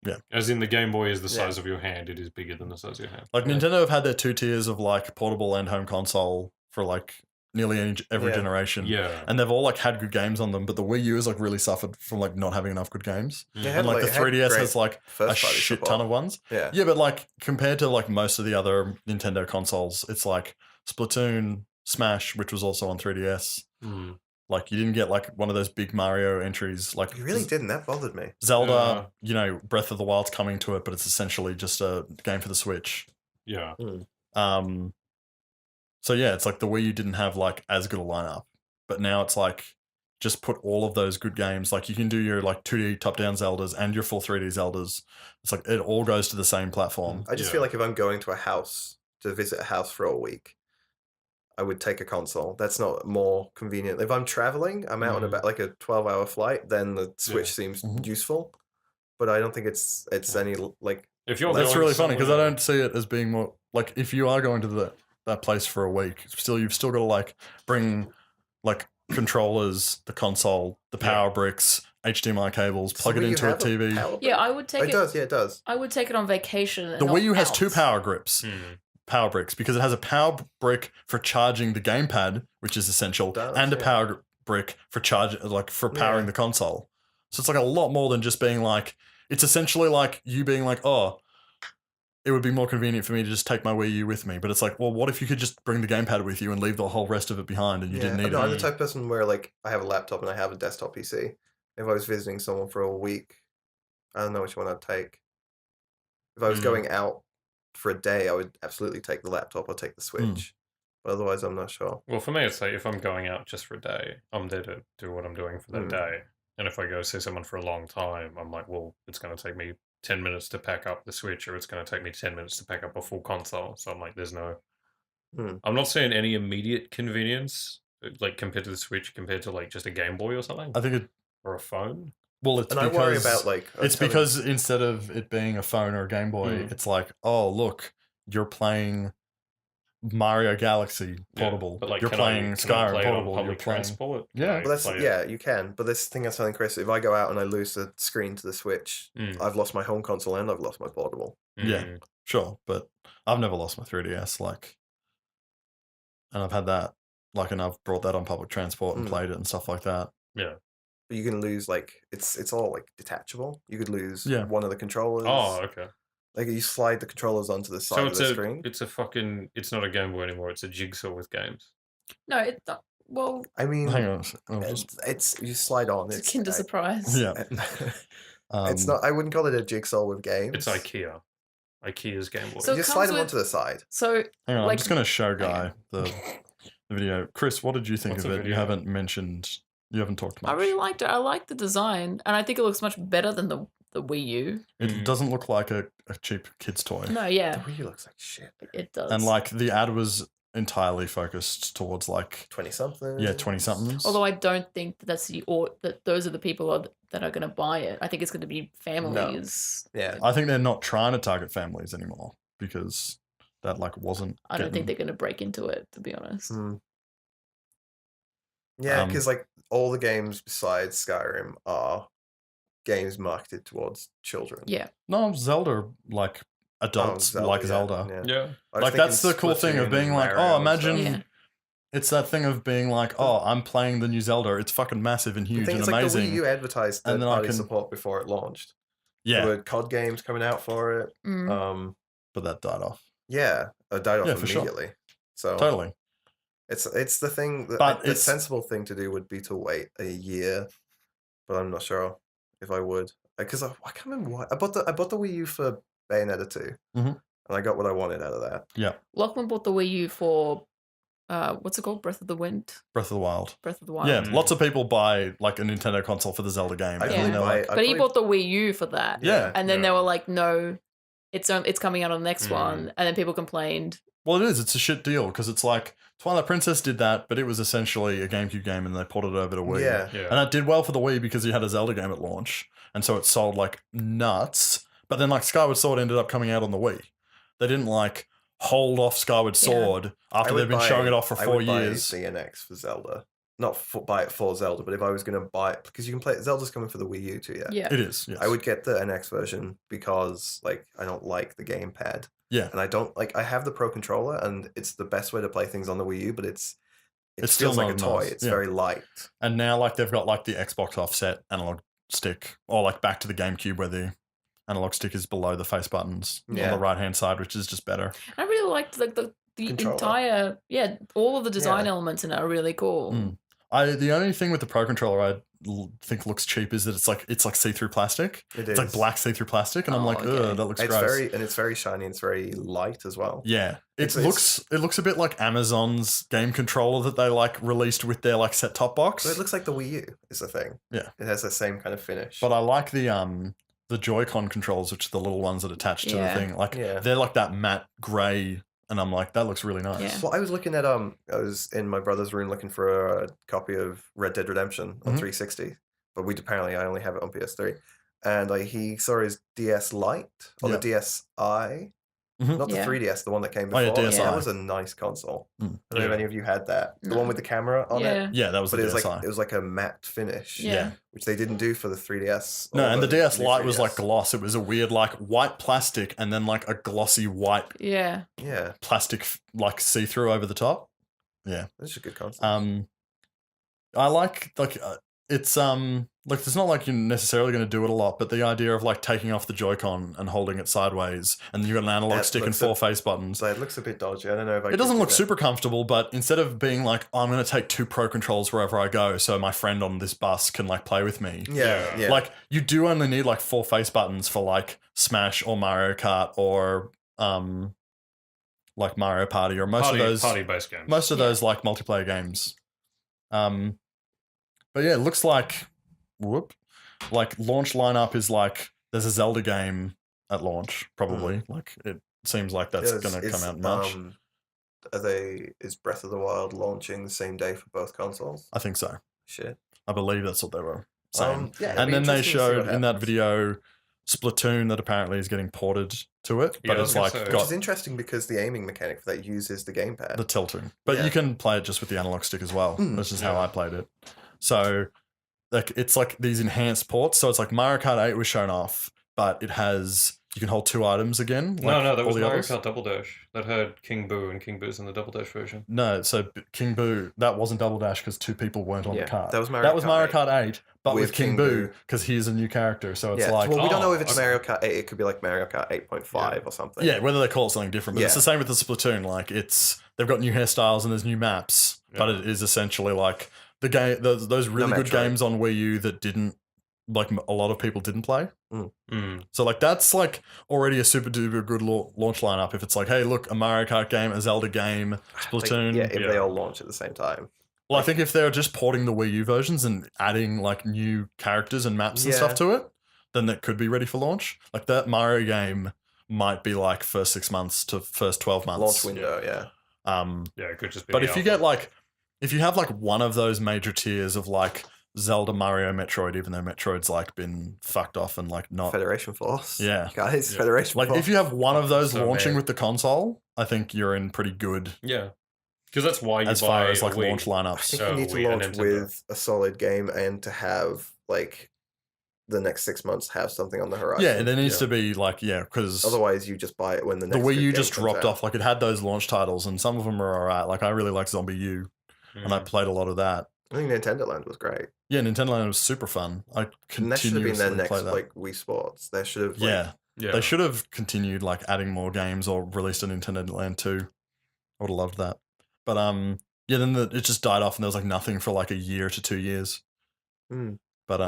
Yeah. As in the Game Boy is the Yeah. size of your hand. It is bigger than the size of your hand. Like Yeah. Nintendo have had their 2 tiers of like portable and home console for like nearly every Yeah. generation. Yeah. And they've all like had good games on them, but the Wii U has like really suffered from like not having enough good games. They Mm. had, And like the it had 3DS great has like a first-party shit support. ton of ones. Yeah. Yeah, but like compared to like most of the other Nintendo consoles, it's like Splatoon, Smash, which was also on 3DS. Mm. Like you didn't get like one of those big Mario entries. Like You really didn't. That bothered me. Zelda, you know, Breath of the Wild's coming to it, but it's essentially just a game for the Switch. Yeah. So yeah, it's like the Wii U didn't have like as good a lineup, but now it's like just put all of those good games. Like you can do your like 2D top-down Zeldas and your full 3D Zeldas. It's like it all goes to the same platform. I just Yeah. feel like if I'm going to a house to visit a house for a week, I would take a console. That's not more convenient. If I'm traveling, I'm out on about like a 12-hour flight, then the Switch seems Mhm. useful. But I don't think it's Yeah. any like If you're That's going really funny because I somewhere- don't see it as being more like if you are going to that place for a week, you've still got to like bring like controllers, the console, the Yeah. power bricks, HDMI cables, Does plug the it Wii U into a have TV. power brick? Yeah, I would Oh, take it it. does. Yeah, it does. I would take it on vacation. and The not Wii U has out. 2 power grips, Mm. power bricks, because it has a power brick for charging the gamepad, which is essential, Does, and a yeah. power brick for powering Yeah. the console. So it's like a lot more than just being like. It's essentially like you being like, oh, it would be more convenient for me to just take my Wii U with me. But it's like, well, what if you could just bring the gamepad with you and leave the whole rest of it behind and you didn't need no, I'm it? the type of person where like I have a laptop and I have a desktop PC. If I was visiting someone for a week, I don't know which one I'd take. If I was Mm. going out for a day, I would absolutely take the laptop or take the Switch. But otherwise, I'm not sure. Well, for me, it's like if I'm going out just for a day, I'm there to do what I'm doing for that Mm. day. And if I go see someone for a long time, I'm like, well, it's going to take me 10 minutes to pack up the Switch, or it's going to take me 10 minutes to pack up a full console. So I'm like, there's no. Mm. I'm not seeing any immediate convenience, like compared to the Switch, compared to like just a Game Boy or something, I think it. or a phone. Well, it's And I because worry about like I was it's telling- because instead of it being a phone or a Game Boy, Mm. it's like, oh, look, you're playing Mario Galaxy Yeah, portable. but like, you're can playing I Skyrim play it on portable. You're public playing. transport? Yeah. Can I Well, that's play it- yeah, you can. But this thing I was telling Chris, if I go out and I lose the screen to the Switch, Mm. I've lost my home console and I've lost my portable. Yeah. Mm. Sure, but I've never lost my 3DS, like, and I've had that, like, and I've brought that on public transport and Mm. played it and stuff like that. But you can lose like it's all like detachable. You could lose Yeah. one of the controllers. Oh, okay. Like you slide the controllers onto the side So of the screen. it's not a Game Boy anymore. It's a jigsaw with games. No, it's not. Well, I mean, Hang on. I'll just, it's you slide on. it's a Kinder Surprise. yeah. It's not. I wouldn't call it a jigsaw with games. It's IKEA. IKEA's Game Boy. So- You it just slide comes them with- onto the side. So Hang on. I'm like- just going to show hang Guy the video. Chris, what did you think What's of the it? You video? haven't mentioned. You haven't talked much. I really liked it. I like the design, and I think it looks much better than the Wii U. It doesn't look like a cheap kid's toy. No, The yeah, Wii U looks like shit. it does. And like the ad was entirely focused towards like 20-something. 20-somethings. although I don't think that's that those are the people that are going to buy it. I think it's going to be families. Yeah. I think they're not trying to target families anymore because that like wasn't. I don't think getting- they're going to break into it, to be honest. Mm. Yeah, Um, because like all the games besides Skyrim are games marketed towards children. Yeah, No, Zelda like adults like yeah, Zelda. yeah. Yeah. I was Like that's the thinking cool thing of Splatoon, being like, Mario oh, and imagine. stuff. Yeah. It's that thing of being like, oh, I'm playing the new Zelda. It's fucking massive and The huge thing and is, like the amazing. Wii U advertised And then I third-party can- support before it launched. yeah, There were COD games coming out for it. Mm. but that died off. Yeah, it died off Yeah, for sure. immediately. So Totally. it's the thing that But the it's- sensible thing to do would be to wait a year, but I'm not sure if I would because I can't remember why I bought the Wii U for Bayonetta 2, Mhm. and I got what I wanted out of that. Lachlan bought the Wii U for what's it called? Breath of the Wind. Breath of the Wild. Breath of the Wild. Yeah, Mm. lots of people buy like a Nintendo console for the Zelda game. I and Yeah. then they're like, But he bought the Wii U for that. Yeah. And then they Yeah. were like, no, it's coming out on the next Mm. one. And then people complained. well, it is. It's a shit deal because it's like Twilight Princess did that, but it was essentially a GameCube game and they ported it over to Wii. Yeah. Yeah. And it did well for the Wii because you had a Zelda game at launch, and so it sold like nuts. But then like Skyward Sword ended up coming out on the Wii. They didn't like hold off Skyward Sword after I they've would been buy- showing it off for I 4 would buy years. the NX for Zelda. Not buy it for Zelda, but if I was going to buy it, because you can play Zelda's coming for the Wii U too, yeah. Yeah. It is. Yes. I would get the NX version because like I don't like the gamepad. Yeah. And I don't like I have the Pro controller and it's the best way to play things on the Wii U, but it It's still feels like a not toy. nice, It's yeah. very light. And now like they've got like the Xbox offset analog stick, or like back to the GameCube where the analog stick is below the face buttons on Yeah. the right hand side, which is just better. I really liked like the Controller. entire all of the design Yeah. elements in it are really cool. Mm. The only thing with the Pro controller I think looks cheap is that it's like see-through plastic. It It's like black see-through plastic, and I'm Oh, like, okay. ugh, that looks It's gross. it's very shiny and it's very light as well. Yeah, it It's- looks a bit like Amazon's game controller that they like released with their like set top box. So it looks like the Wii U is the thing. Yeah. It has the same kind of finish. But I like the Joy-Con controls, which are the little ones that attach to Yeah. the thing. Like Yeah. they're like that matte grey, and I'm like, that looks really nice. Yeah. Well, I was looking at I was in my brother's room looking for a copy of Red Dead Redemption on Mhm. 360, but I only have it on PS3. And he saw his DS Lite or Yeah. the DSi, Mhm. not the Yeah. 3DS, the one that came Oh, before. yeah, DSi. That was a nice console. Mm. I don't know if Yeah. any of you had that. The No. one with the camera on Yeah. it, Yeah, that was but the it was DSi. like it was like a matte finish. Yeah. Which they didn't do for the 3DS. No, or and the DS new Lite was like 3DS. gloss. It was a weird like white plastic and then like a glossy white Yeah. Yeah, plastic like see-through over the top. that's a good concept. I like it's like it's not like you're necessarily going to do it a lot, but the idea of like taking off the Joy-Con and holding it sideways, and then you've got an analog That stick and looks 4 face buttons. So it looks a bit dodgy. I don't know if I It could doesn't do look that. super comfortable, but instead of being like, oh, I'm going to take 2 Pro controls wherever I go, so my friend on this bus can like play with me. Yeah, yeah. Like you do only need like 4 face buttons for like Smash or Mario Kart or like Mario Party or most of those party-based games. most of Yeah. those like multiplayer games. But yeah, it looks like like launch lineup is like there's a Zelda game at launch probably. Like it seems like that's Yeah, going to is- come out in March. Is Breath of the Wild launching the same day for both consoles? I think so. Shit. I believe that's what they were saying. Yeah, it'd and be then they interesting to see what showed in that happens. video Splatoon that apparently is getting ported to it, Yeah, but I it's was gonna like say. Which got is interesting because the aiming mechanic for that uses the gamepad. the tilting. But Yeah. you can play it just with the analog stick as well, Mm. which is how Yeah. I played it. So like it's like these enhanced ports. So it's like Mario Kart 8 was shown off, but it has you can hold 2 items again. No, that all was the Mario others. Kart Double Dash. That had King Boo, and King Boo's in the Double Dash version. No, so King Boo, that wasn't Double Dash because 2 people weren't on the cart. that was Mario Kart 8, but with King Boo Boo. because he's a new character. So it's Yeah, like, well, we don't know if it's okay. Mario Kart 8. It could be like Mario Kart 8.5 or something. yeah, whether they call it something different. But it's Yeah. the same with the Splatoon. Like they've got new hairstyles and there's new maps, but Yeah. it is essentially like the game. Those really good Metroid. games on Wii U that didn't like a lot of people didn't play. Mm. So like that's like already a super duper good launch lineup. If it's like, hey, look, a Mario Kart game, a Zelda game, Like, Splatoon. if they Yeah. all launch at the same time. Well, I think if they're just porting the Wii U versions and adding like new characters and maps and Yeah. stuff to it, then that could be ready for launch. Like that Mario game might be like first 6 months to first 12 months. Launch window, yeah. Yeah, it could just be. But the if you alpha. get like, if you have like one of those major tiers of like Zelda, Mario, Metroid, even though Metroid's like been fucked off and like not. Federation Force. Yeah. Guys, Yeah. Federation Like Force. if you have one of those So launching mad. with the console, I think you're in pretty good Yeah, because that's why you as buy far as like a Wii. launch I lineups. think So you need to Wii and launch Nintendo. with a solid game and to have like the next 6 months have something on the horizon. Yeah, there needs Yeah. to be like, yeah, because Otherwise, you just buy it when the the next Wii good U game just comes dropped out. off. Like it had those launch titles, and some of them are alright. Like I really like Zombie U, and I Mm. played a lot of that. I think Nintendo Land was great. Yeah, Nintendo Land was super fun. I And that should have been their continuously next play that. like Wii Sports. They should have like, Yeah, Yeah, they should have continued like adding more games or released a Nintendo Land 2. I would have loved that. But yeah, then it just died off, and there was like nothing for like a year to 2 years. Mm. But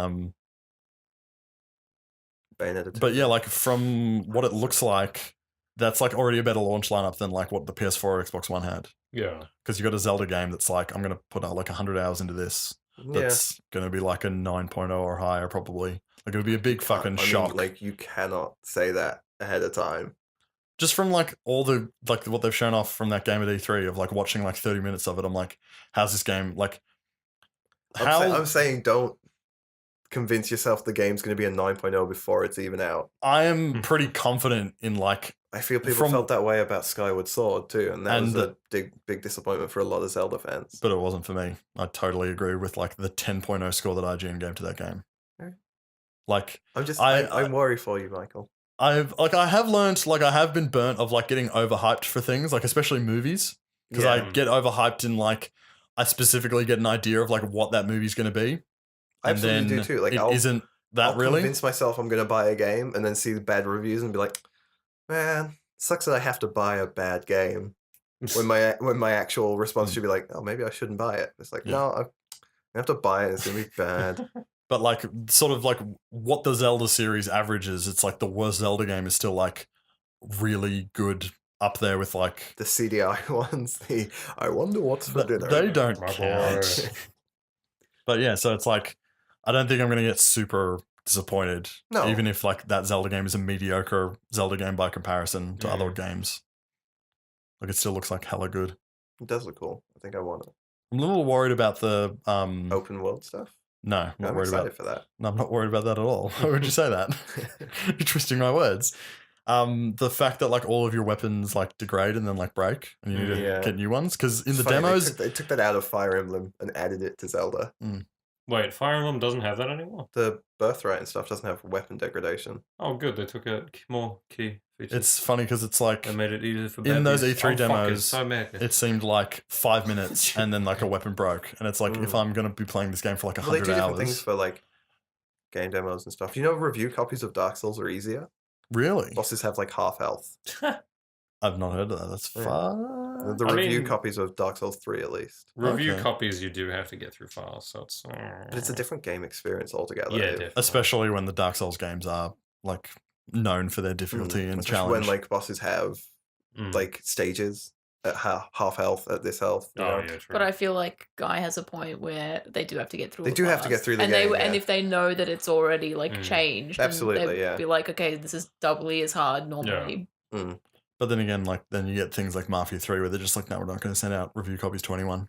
Bayonetta 2. But yeah, like from what it looks like, that's like already a better launch lineup than like what the PS4 or Xbox One had. Yeah. Because you got a Zelda game that's like, I'm gonna put out like 100 hours into this. That's gonna be like a 9.0 or higher probably. Like it'll be a big fucking I mean, shock. like you cannot say that ahead of time. Just from like all the like what they've shown off from that game at E3 of like watching like 30 minutes of it, I'm like, how's this game like? I'm saying don't convince yourself the game's going to be a 9.0 before it's even out. I am pretty confident in like I feel people From- felt that way about Skyward Sword too, and that And was the- a big disappointment for a lot of Zelda fans. but it wasn't for me. I totally agree with like the 10.0 score that IGN gave to that game. Okay. Like I'm worried for you, Michael. I have learned, like I have been burnt of like getting overhyped for things, like especially movies, because I Yeah. get overhyped in like I specifically get an idea of like what that movie's going to be, I and absolutely then do too. Like it I'll isn't that I'll really. convince myself I'm going to buy a game and then see the bad reviews and be like, man, sucks that I have to buy a bad game. When my actual response should be like, oh, maybe I shouldn't buy it. It's like, Yeah. no, I have to buy it. It's going to be bad. But like sort of like what the Zelda series averages, it's like the worst Zelda game is still like really good up there with like The CDI ones, I wonder what's for dinner. they don't My count. boy. But yeah, so it's like I don't think I'm gonna get super disappointed. No. Even if like that Zelda game is a mediocre Zelda game by comparison to other Mm. games. Like it still looks like hella good. It does look cool. I think I want it. I'm a little worried about the Open world stuff. no, I'm not I'm worried excited about for that. no, I'm not worried about that at all. Why would you say that? You're twisting my words. The fact that like all of your weapons like degrade and then like break and you need to Yeah. get new ones because in It's the funny, demos they took that out of Fire Emblem and added it to Zelda. Wait, Fire Emblem doesn't have that anymore. The birthright and stuff doesn't have weapon degradation. Oh, good. They took out more key features. it's funny because it's like They made it easier for in those baddies. E3 I'm fucking demos, so mad. it seemed like 5 minutes and then like a weapon broke and it's like if I'm gonna be playing this game for like Well, they 100 do different things hours, for like game demos and stuff. You know, review copies of Dark Souls are easier. really? Bosses have like half health. I've not heard of that. That's Yeah. fun. The I review mean- copies of Dark Souls 3 at least. Review Okay. copies you do have to get through files, so it's. But it's a different game experience altogether. Yeah, definitely. Especially when the Dark Souls games are like known for their difficulty and Especially challenge. when like bosses have Mm. like stages at half health at this health. You Oh know? yeah, true. But I feel like Guy has a point where they do have to get through. They it do have to get fast. through the and game, and yeah. if they know that it's already like Mm. changed, Absolutely, then they'd yeah. be like, okay, this is doubly as hard normally. But then again, like then you get things like Mafia 3 where they're just like, no, we're not going to send out review copies to anyone.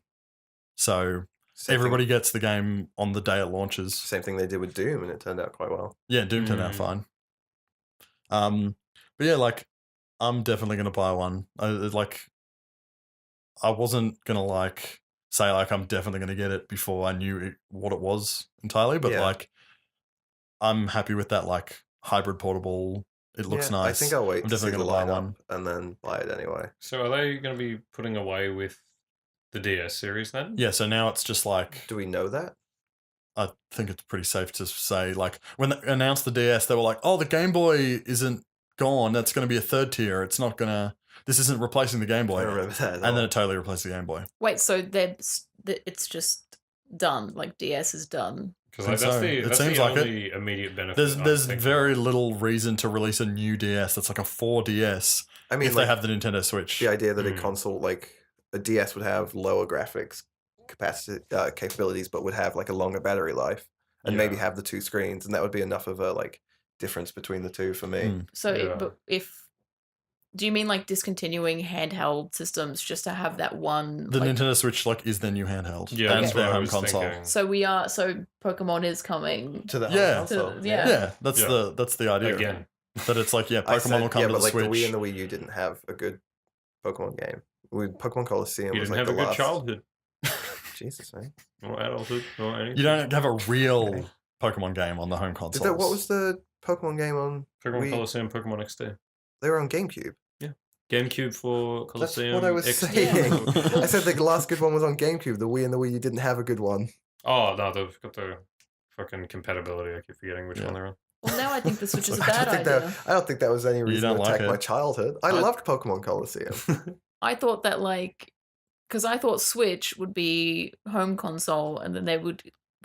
So Same everybody gets the game on the day it launches. Same thing they did with Doom, and it turned out quite well. Yeah, Doom turned out fine. But yeah, like I'm definitely gonna buy one. I wasn't gonna like say like I'm definitely gonna get it before I knew what it was entirely, but Yeah. like I'm happy with that like hybrid portable It looks Yeah, nice. I think I'll wait I'm to see definitely the gonna buy lineup one. and then buy it anyway. So are they going to be putting away with the DS series then? Yeah, so now it's just like Do we know that? I think it's pretty safe to say, like, when they announced the DS, they were like, "Oh, the Game Boy isn't gone. That's going to be a third tier. It's not gonna. This isn't replacing the Game I Boy." don't remember that. At And all. then it totally replaced the Game Boy. Wait, so it's just done. Like DS is done. Because Think that's so. the It that's seems the like it. only immediate benefit. There's I'm thinking very of. little reason to release a new DS that's like a 4DS I mean, if they like, have the Nintendo Switch. the idea that a Mm. console like a DS would have lower graphics capacity capabilities, but would have like a longer battery life, and maybe Yeah. have the two screens, and that would be enough of a like difference between the two for me. Mm. So, Yeah. but if do you mean like discontinuing handheld systems just to have that one? The like, Nintendo Switch like is their new handheld. Yeah, and that's their what I home was console. thinking. so Pokemon is coming. To the Yeah. home console. Yeah. Yeah, that's Yeah. the idea. Again. That it's like, yeah, I Pokemon said, will come yeah, to but the like Switch. the Wii and the Wii U didn't have a good Pokemon game. Pokemon Coliseum You was didn't like have the a good last. childhood Jesus, man. or adulthood or anything. You don't have a real Okay. Pokemon game on the home Did console. that, what was the Pokemon game on? Pokemon Wii? Coliseum, Pokemon XD. They were on GameCube. GameCube for That's Coliseum. what I was XD. saying. I said the last good one was on GameCube. The Wii and the Wii U didn't have a good one. Oh no, they've got the fucking compatibility. I keep forgetting which Yeah. one they're on. Well, now I think the Switch is a I bad don't think idea. I don't think that was any reason don't to like attack it. my childhood. I loved Pokemon Coliseum. I thought that like because I thought Switch would be home console and then they would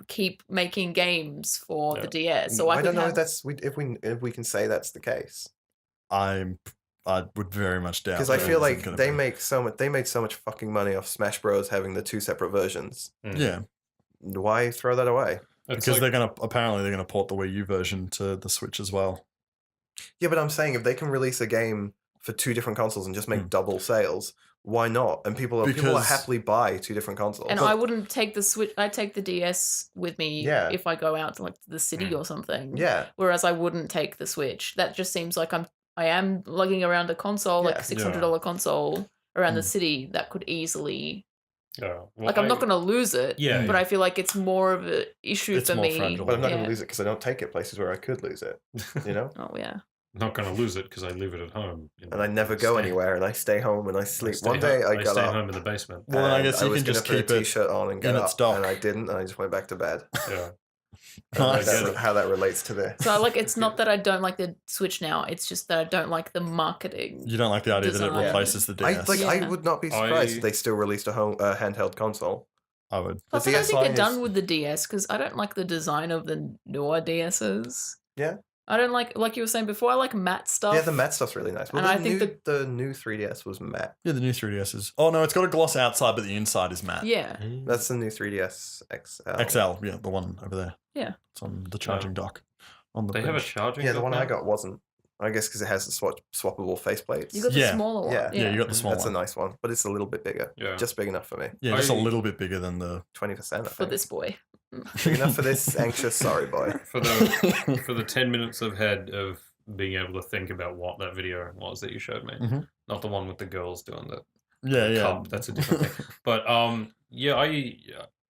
keep making games for Yeah. the DS. So I I could don't know have, if that's if we can say that's the case, I would very much doubt because I that feel it like isn't gonna they be. made so much fucking money off Smash Bros having the two separate versions. Mm. Yeah, Why throw that away? It's because like, they're gonna port the Wii U version to the Switch as well. Yeah, but I'm saying if they can release a game for two different consoles and just make double sales, why not? And people will Because- happily buy two different consoles. and I wouldn't take the Switch. I'd take the DS with me Yeah. if I go out to like the city Mm. or something. Yeah, Whereas I wouldn't take the Switch. That just seems like I am lugging around a console, like Yeah. a $600 console around the Mm. city that could easily yeah, well, like I'm not going to lose it. Yeah, But I feel like it's more of an issue It's for more me. fragile. but I'm not going Yeah. to lose it because I don't take it places where I could lose it. You know, Oh yeah. not going to lose it because I leave it at home. and I never go anywhere, and I stay home and I sleep. One day I got stay up. home in the basement. Well, then I and guess you was can gonna just put keep a it t-shirt on and get in its up, dock. and I didn't, and I just went back to bed. Yeah, Nice. That's how that relates to this. So like it's not that I don't like the Switch now, it's just that I don't like the marketing. You don't like the idea that it Design. replaces the DS. I Yeah. would not be surprised I- if they still released a handheld console. I would. Plus, The I don't DS think they're line done is- with the DS because I don't like the design of the newer DSs. Yeah. I don't like you were saying before. I like matte stuff. Yeah, the matte stuff's really nice. Well, And the I think new, the new 3DS was matte. Yeah, the new 3DS is. Oh no, it's got a gloss outside, but the inside is matte. Yeah. That's the new 3DS XL. XL, yeah, the one over there. Yeah. It's on the charging dock. On the they have a bridge. charging. Yeah, the dock one I now? got wasn't. I guess because it has the swappable faceplates. You got the Yeah. smaller one. Yeah. Yeah, you got the small That's one. a nice one, but it's a little bit bigger. Yeah. Just big enough for me. Yeah, just a I- little bit bigger than the. 20%, I for think. this boy. Big enough for this anxious sorry boy. for the 10 minutes I've had of being able to think about what that video was that you showed me, Mhm. not the one with the girls doing that. Yeah, yeah. Cup, that's a different thing. But yeah,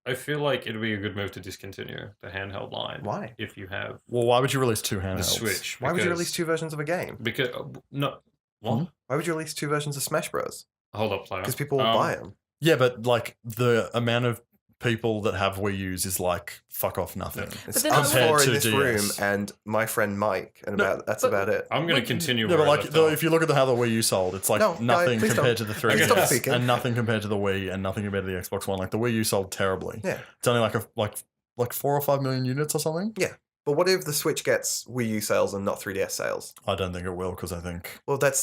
I feel like it'd be a good move to discontinue the handheld line. Why? If you have Well, why would you release two the handhelds? Switch? Why would you because- release two versions of a game? Because no, what? Hmm? Why would you release two versions of Smash Bros? Hold up, player. Because people will buy them. Yeah, but like the amount of people that have Wii U's is like fuck off nothing. It's then us compared four in to this room DS. and my friend Mike, and No, that's but- about it. I'm going Like, to continue. Yeah, where but I like left off. if you look at how the Wii U sold, it's like No, nothing please compared don't. to the Okay. 3DS Stop speaking. and nothing compared to the Wii and nothing compared to the Xbox One. Like the Wii U sold terribly. Yeah. It's only like 4 or 5 million units or something. But what if the Switch gets Wii U sales and not 3DS sales? I don't think it will because I think Well, but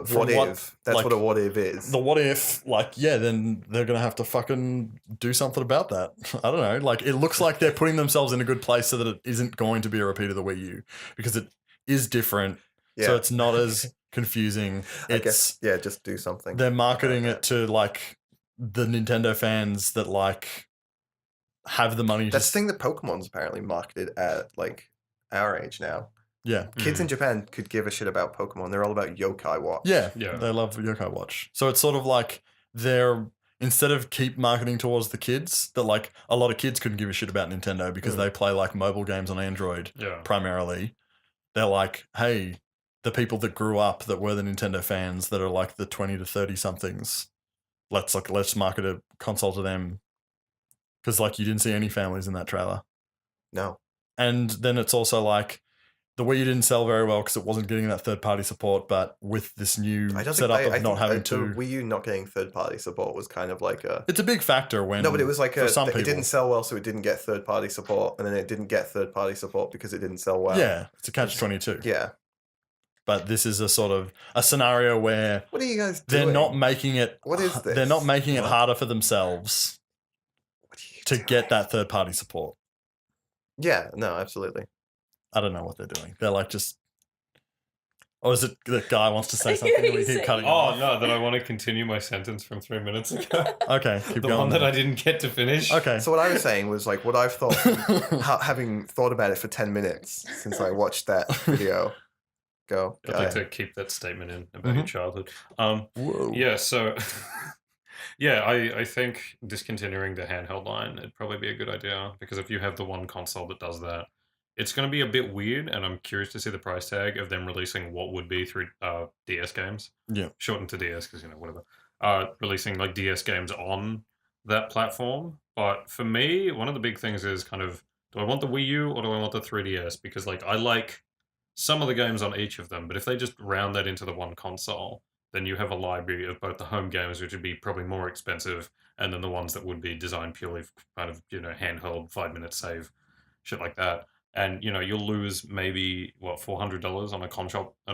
From what what- if? That's like, what a what if is. the what if, like, yeah, then they're gonna have to fucking do something about that. I don't know. Like, it looks like they're putting themselves in a good place so that it isn't going to be a repeat of the Wii U because it is different. Yeah. So it's not as confusing. I It's guess, yeah, just do something. they're marketing about it to like the Nintendo fans that like have the money. That's the thing that Pokemon's apparently marketed at like our age now. Yeah. Kids in Japan could give a shit about Pokemon. They're all about Yokai Watch. Yeah, Yeah. they love Yokai Watch. So it's sort of like they're instead of keep marketing towards the kids, that like a lot of kids couldn't give a shit about Nintendo because they play like mobile games on Android yeah. primarily. They're like, hey, the people that grew up that were the Nintendo fans that are like the 20 to 30 somethings, let's market a console to them. Because like you didn't see any families in that trailer. No. And then it's also like the Wii U didn't sell very well because it wasn't getting that third-party support, but with this new setup of not having to... The Wii U not getting third-party support was kind of like a... It's a big factor when... No, but it was like for some it people, didn't sell well, so it didn't get third-party support, and then it didn't get third-party support because it didn't sell well. Yeah, it's a catch-22. Yeah. But this is a sort of a scenario where What are you guys doing? they're not making it... What is this? They're not making it What? harder for themselves to get that third-party support. Yeah, no, absolutely. I don't know what they're doing. They're like just... Or is it the guy wants to say something and we keep cutting him Oh off? no, that I want to continue my sentence from 3 minutes ago. Okay, keep The going. one that then. I didn't get to finish. Okay. So what I was saying was like what I've thought, having thought about it for 10 minutes since I watched that video. Go. I'd like to keep that statement in about your childhood. Whoa. Yeah, so yeah, I think discontinuing the handheld line, it'd probably be a good idea, because if you have the one console that does that, it's going to be a bit weird, and I'm curious to see the price tag of them releasing what would be 3 DS games. Yeah. Shortened to DS, because, whatever. Releasing, like, DS games on that platform. But for me, one of the big things is kind of, do I want the Wii U or do I want the 3DS? Because, like, I like some of the games on each of them, but if they just round that into the one console, then you have a library of both the home games, which would be probably more expensive, and then the ones that would be designed purely for kind of, handheld, 5-minute save, shit like that. And you'll lose maybe $400 on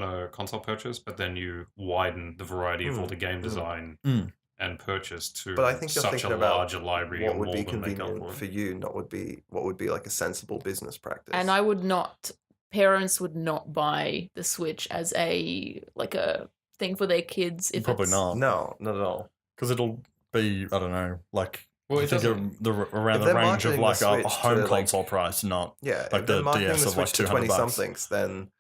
a console purchase, but then you widen the variety of all the game design and purchase to But I think you're such thinking a about larger library. what or would more be than make up convenient for for it. you, not what would be like a sensible business practice. And I would not. Parents would not buy the Switch as a thing for their kids. If Probably it's, not. No, not at all. Because it'll be, I don't know, like... Well, I it think doesn't. around If the they're range of marketing like the a Switch home to, like- console price, not Yeah, like if they're the marketing DS the of like Switch to 200 bucks. 20-somethings, then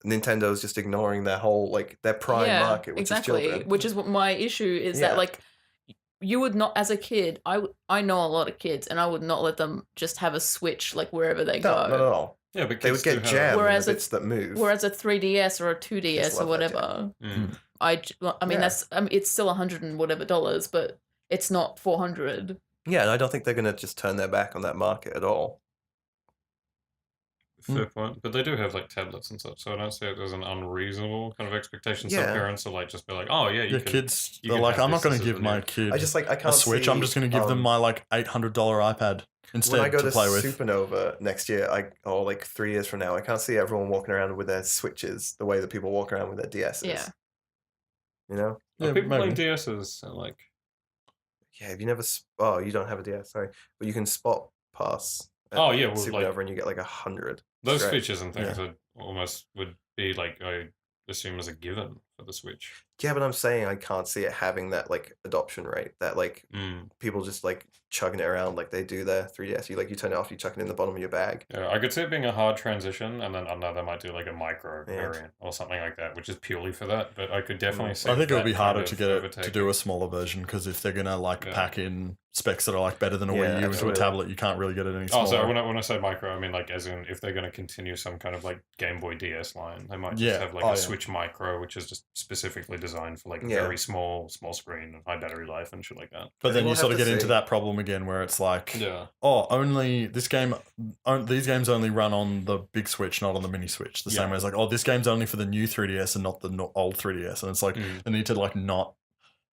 Nintendo's just ignoring their whole, like, their prime market, which is children. Which is what my issue is, Yeah. that like you would not, as a kid, I know a lot of kids, and I would not let them just have a Switch like wherever they No, not at go. all. Yeah, but They kids would do get have- jammed in Whereas the a- bits that move. Whereas a 3DS or a 2DS Just or love that whatever, Mm. I mean Yeah. it's still $100 and whatever, but it's not $400. Yeah, and I don't think they're going to just turn their back on that market at all. Fair point. But they do have like tablets and such, so I don't see it as an unreasonable kind of expectation. Yeah. Some parents will like just be like, "Oh yeah, you Yeah, can." kids, you they're can like, have I'm not this, going this to is give the my new-" kid I can't a Switch. I'm just going to give them my like $800 iPad instead when I go to play with. Supernova next year, or like 3 years from now, I can't see everyone walking around with their Switches the way that people walk around with their DSs. Yeah. You know? Are Yeah, people playing maybe. DSs and like. Yeah, have you never... Oh, you don't have a DS, sorry. But you can spot pass at Oh, yeah, well, Supernova like- and you get like 100. Those Great. features and things would be like, I assume, as a given for the Switch. Yeah, but I'm saying I can't see it having that like adoption rate, that like people just like chugging it around like they do their 3DS. You turn it off, you chuck it in the bottom of your bag. Yeah, I could see it being a hard transition, and then they might do like a micro Yeah. variant or something like that, which is purely for that. But I could definitely see. I think it'll that be kind harder of to get it to overtaking. do a smaller version because if they're gonna like Yeah. pack in specs that are like better than a Yeah, Wii U into a absolutely. tablet, you can't really get it any Oh, smaller. so when I say micro, I mean like as in if they're going to continue some kind of like Game Boy DS line, they might just have like a Switch Micro, which is just specifically designed for like very small screen and high battery life and shit like that. But then We'll you sort have of to get into see. that problem again where it's like, Yeah. these games only run on the big Switch, not on the mini Switch. The same Yeah. way as like, this game's only for the new 3DS and not the old 3DS. And it's like, they need to like not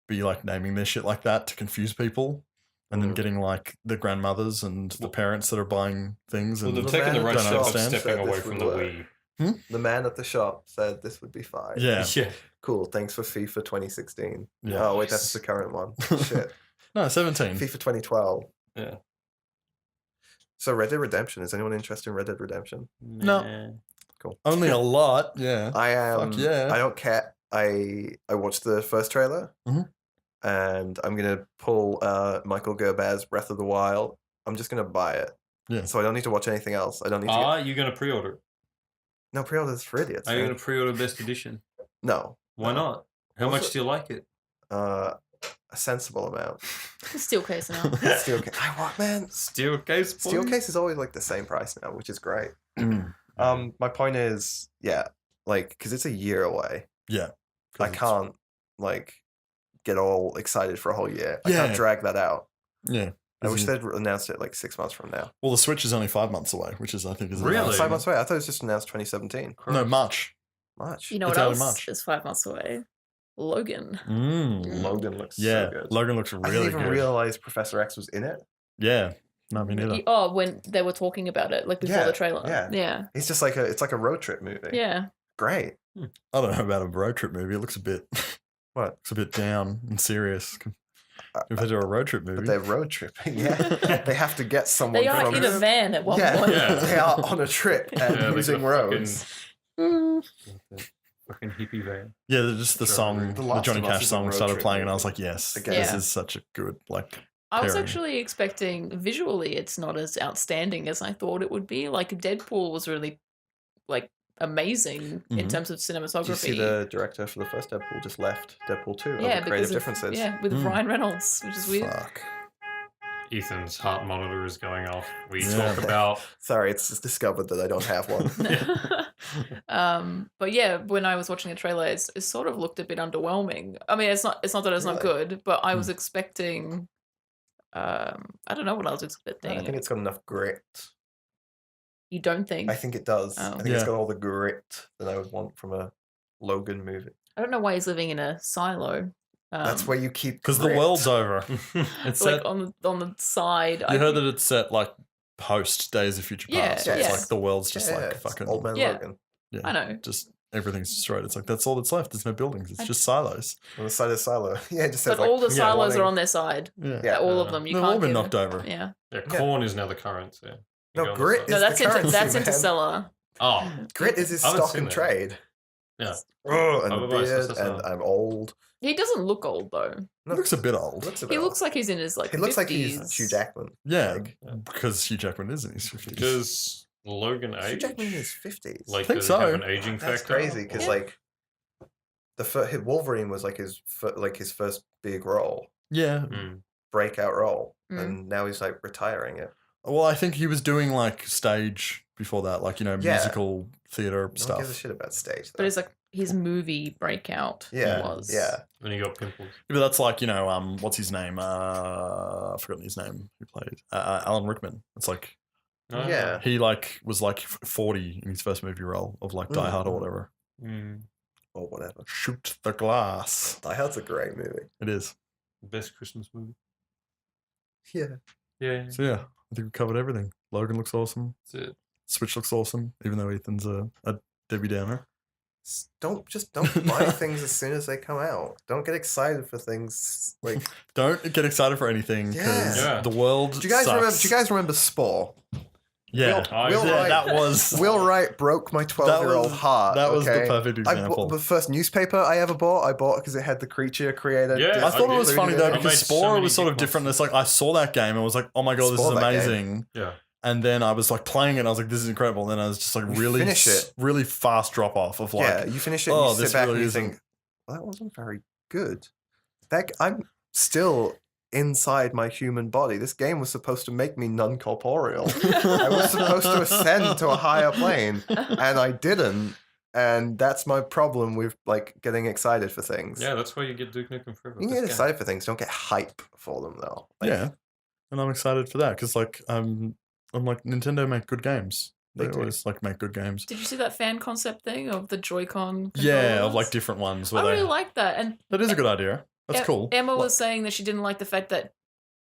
be like naming their shit like that to confuse people. And then getting like the grandmothers and the parents that are buying things. Well, And they've taken the man right at the step of shop stepping said away this from would the work. Wii. The man at the shop said this would be fine. yeah. Yeah. Cool, thanks for FIFA 2016. Yeah. Oh, wait, that's the current one. Shit. No, 17. FIFA 2012. Yeah. So Red Dead Redemption. Is anyone interested in Red Dead Redemption? No. Cool. Only a lot, yeah. I am. Fuck yeah. I don't care. I watched the first trailer, and I'm gonna pull Michael Gerber's Breath of the Wild. I'm just gonna buy it. Yeah. So I don't need to watch anything else. I don't need to. Are you going to pre-order? No, pre-orders for idiots. Are you man. going to pre-order Best Edition? No. Why No. not? How What's much it- do you like it? A sensible amount. Steel case now. Steelcase. I want, man. Steel case. boy? Steelcase is always like the same price now, which is great. Mm. My point is, yeah, like, because it's a year away. Yeah. I 'Cause it's- can't like get all excited for a whole year. I Yeah. can't drag that out. Yeah. I 'cause wish you- they'd announced it like 6 months from now. Well, the Switch is only 5 months away, which is I think is a Really? nice- 5 months away. I thought it was just announced 2017. No, March. March. You know It's what out in else March. is 5 months away? Logan. Logan looks Yeah, so good. Logan looks I really didn't even good. realize Professor X was in it. Yeah, no, me neither. Oh, when they were talking about it, like before Yeah, the trailer. yeah. Yeah. It's just like it's like a road trip movie. Yeah. Great. I don't know about a road trip movie. It looks a bit, What? looks a bit down and serious compared to a road trip movie. But they're road tripping. Yeah. They have to get someone They are from in a van at one Yeah. point. Yeah. They are on a trip and Yeah, they using got roads. Fucking hippie van. Yeah, just the Sure. song, The the Last Johnny of Us Cash is a song road started trip playing, and I was movie. like, yes, Again. this Yeah. is such a good like. I was pairing. actually expecting visually it's not as outstanding as I thought it would be. Like Deadpool was really like amazing in Mhm. terms of Did you cinematography. see the director for the first Deadpool just left Deadpool 2 yeah, over creative because of, differences? yeah, with Mm. Ryan Reynolds, which is weird. Fuck. Ethan's heart monitor is going off. We Yeah. talk about Sorry, it's just discovered that I don't have one. But yeah, when I was watching the trailer, it sort of looked a bit underwhelming. I mean, it's not that it's not Really? good, but I was expecting. I don't know what I was expecting. I think it's got enough grit. You don't think? I think it does. Oh. I think it's Yeah. got all the grit that I would want from a Logan movie. I don't know why he's living in a silo. That's where you keep Because the grit. world's over. It's like set. on the side. You heard that it's set like post Days of Future Yeah, Past. So it's yeah. like the world's just Yeah, like it's fucking. old man Yeah. Logan Yeah, I know. just everything's destroyed. It's like that's all that's left. There's no buildings. It's I- just silos. on the side of the silo. Yeah, it just says But like, all the yeah, silos warning. are on their side. Yeah, Yeah. All of them. You they've can't all been get knocked it. over. Yeah. yeah, corn is now the currency. You No, go on the grit side. No, is that's the into currency, that's man. Interstellar. Oh, Grit is his I haven't stock seen and that. trade. Yeah. Oh, and Oh, the right, so beard, that's and not- I'm old. He doesn't look old though. He looks a bit old. Looks a He bit looks old. like he's in his like. He looks 50s. like he's Hugh Jackman. Yeah, Like, because Hugh Jackman is in his 50s. Does Logan Hugh age? Jackman in his 50s. Like, think does he have so. an aging That's factor? crazy because Yeah. like Wolverine was like his first big role, Yeah. breakout role, Mm. and now he's like retiring it. Well, I think he was doing like stage before that, like Yeah. musical theater No one gives a stuff. shit about stage. But Though. it's like his movie breakout. yeah, Was. yeah. And you got pimples. But that's like what's his name? I've forgotten his name. Who played Alan Rickman? It's like Oh, Yeah. he like was like 40 in his first movie role of like Die Hard or whatever. Mm. Or whatever. Shoot the glass. Die Hard's a great movie. It is. Best Christmas movie. Yeah. Yeah, So yeah, I think we covered everything. Logan looks awesome. that's it. Switch looks awesome, even though Ethan's a Debbie Downer. Don't buy things as soon as they come out. Don't get excited for things like. Don't get excited for anything because Yeah. the world. Do you guys remember? sucks. Do you guys remember Spore? Yeah, Will yeah, Wright- that was Will Wright broke my 12-year-old was- heart. that was the okay? perfect I example. bought the first newspaper I ever bought. I bought because it had the creature creator. Yeah, I thought it was did. funny included though in it. I because made so Spore many was sort of big different. ones. It's like I saw that game and was like, oh my god, this Spore is that game. amazing. Yeah. And then I was like playing it and I was like, this is incredible. And then I was just like really, finish it. really fast drop off of like, Yeah, you finish it. oh, And you this sit back really and you isn't- think, well, that wasn't very good. I'm still inside my human body. This game was supposed to make me non-corporeal. I was supposed to ascend to a higher plane, and I didn't. And that's my problem with like getting excited for things. Yeah, that's why you get Duke Nukem Forever. You can Best get game. excited for things. Don't get hype for them though. Like, yeah. And I'm excited for that because like I'm like Nintendo make good games. They They do. always like make good games. Did you see that fan concept thing of the Joy-Con? Yeah, of controllers? like different ones. I Where really they, like that, and that is a good idea. That's cool. Emma What? was saying that she didn't like the fact that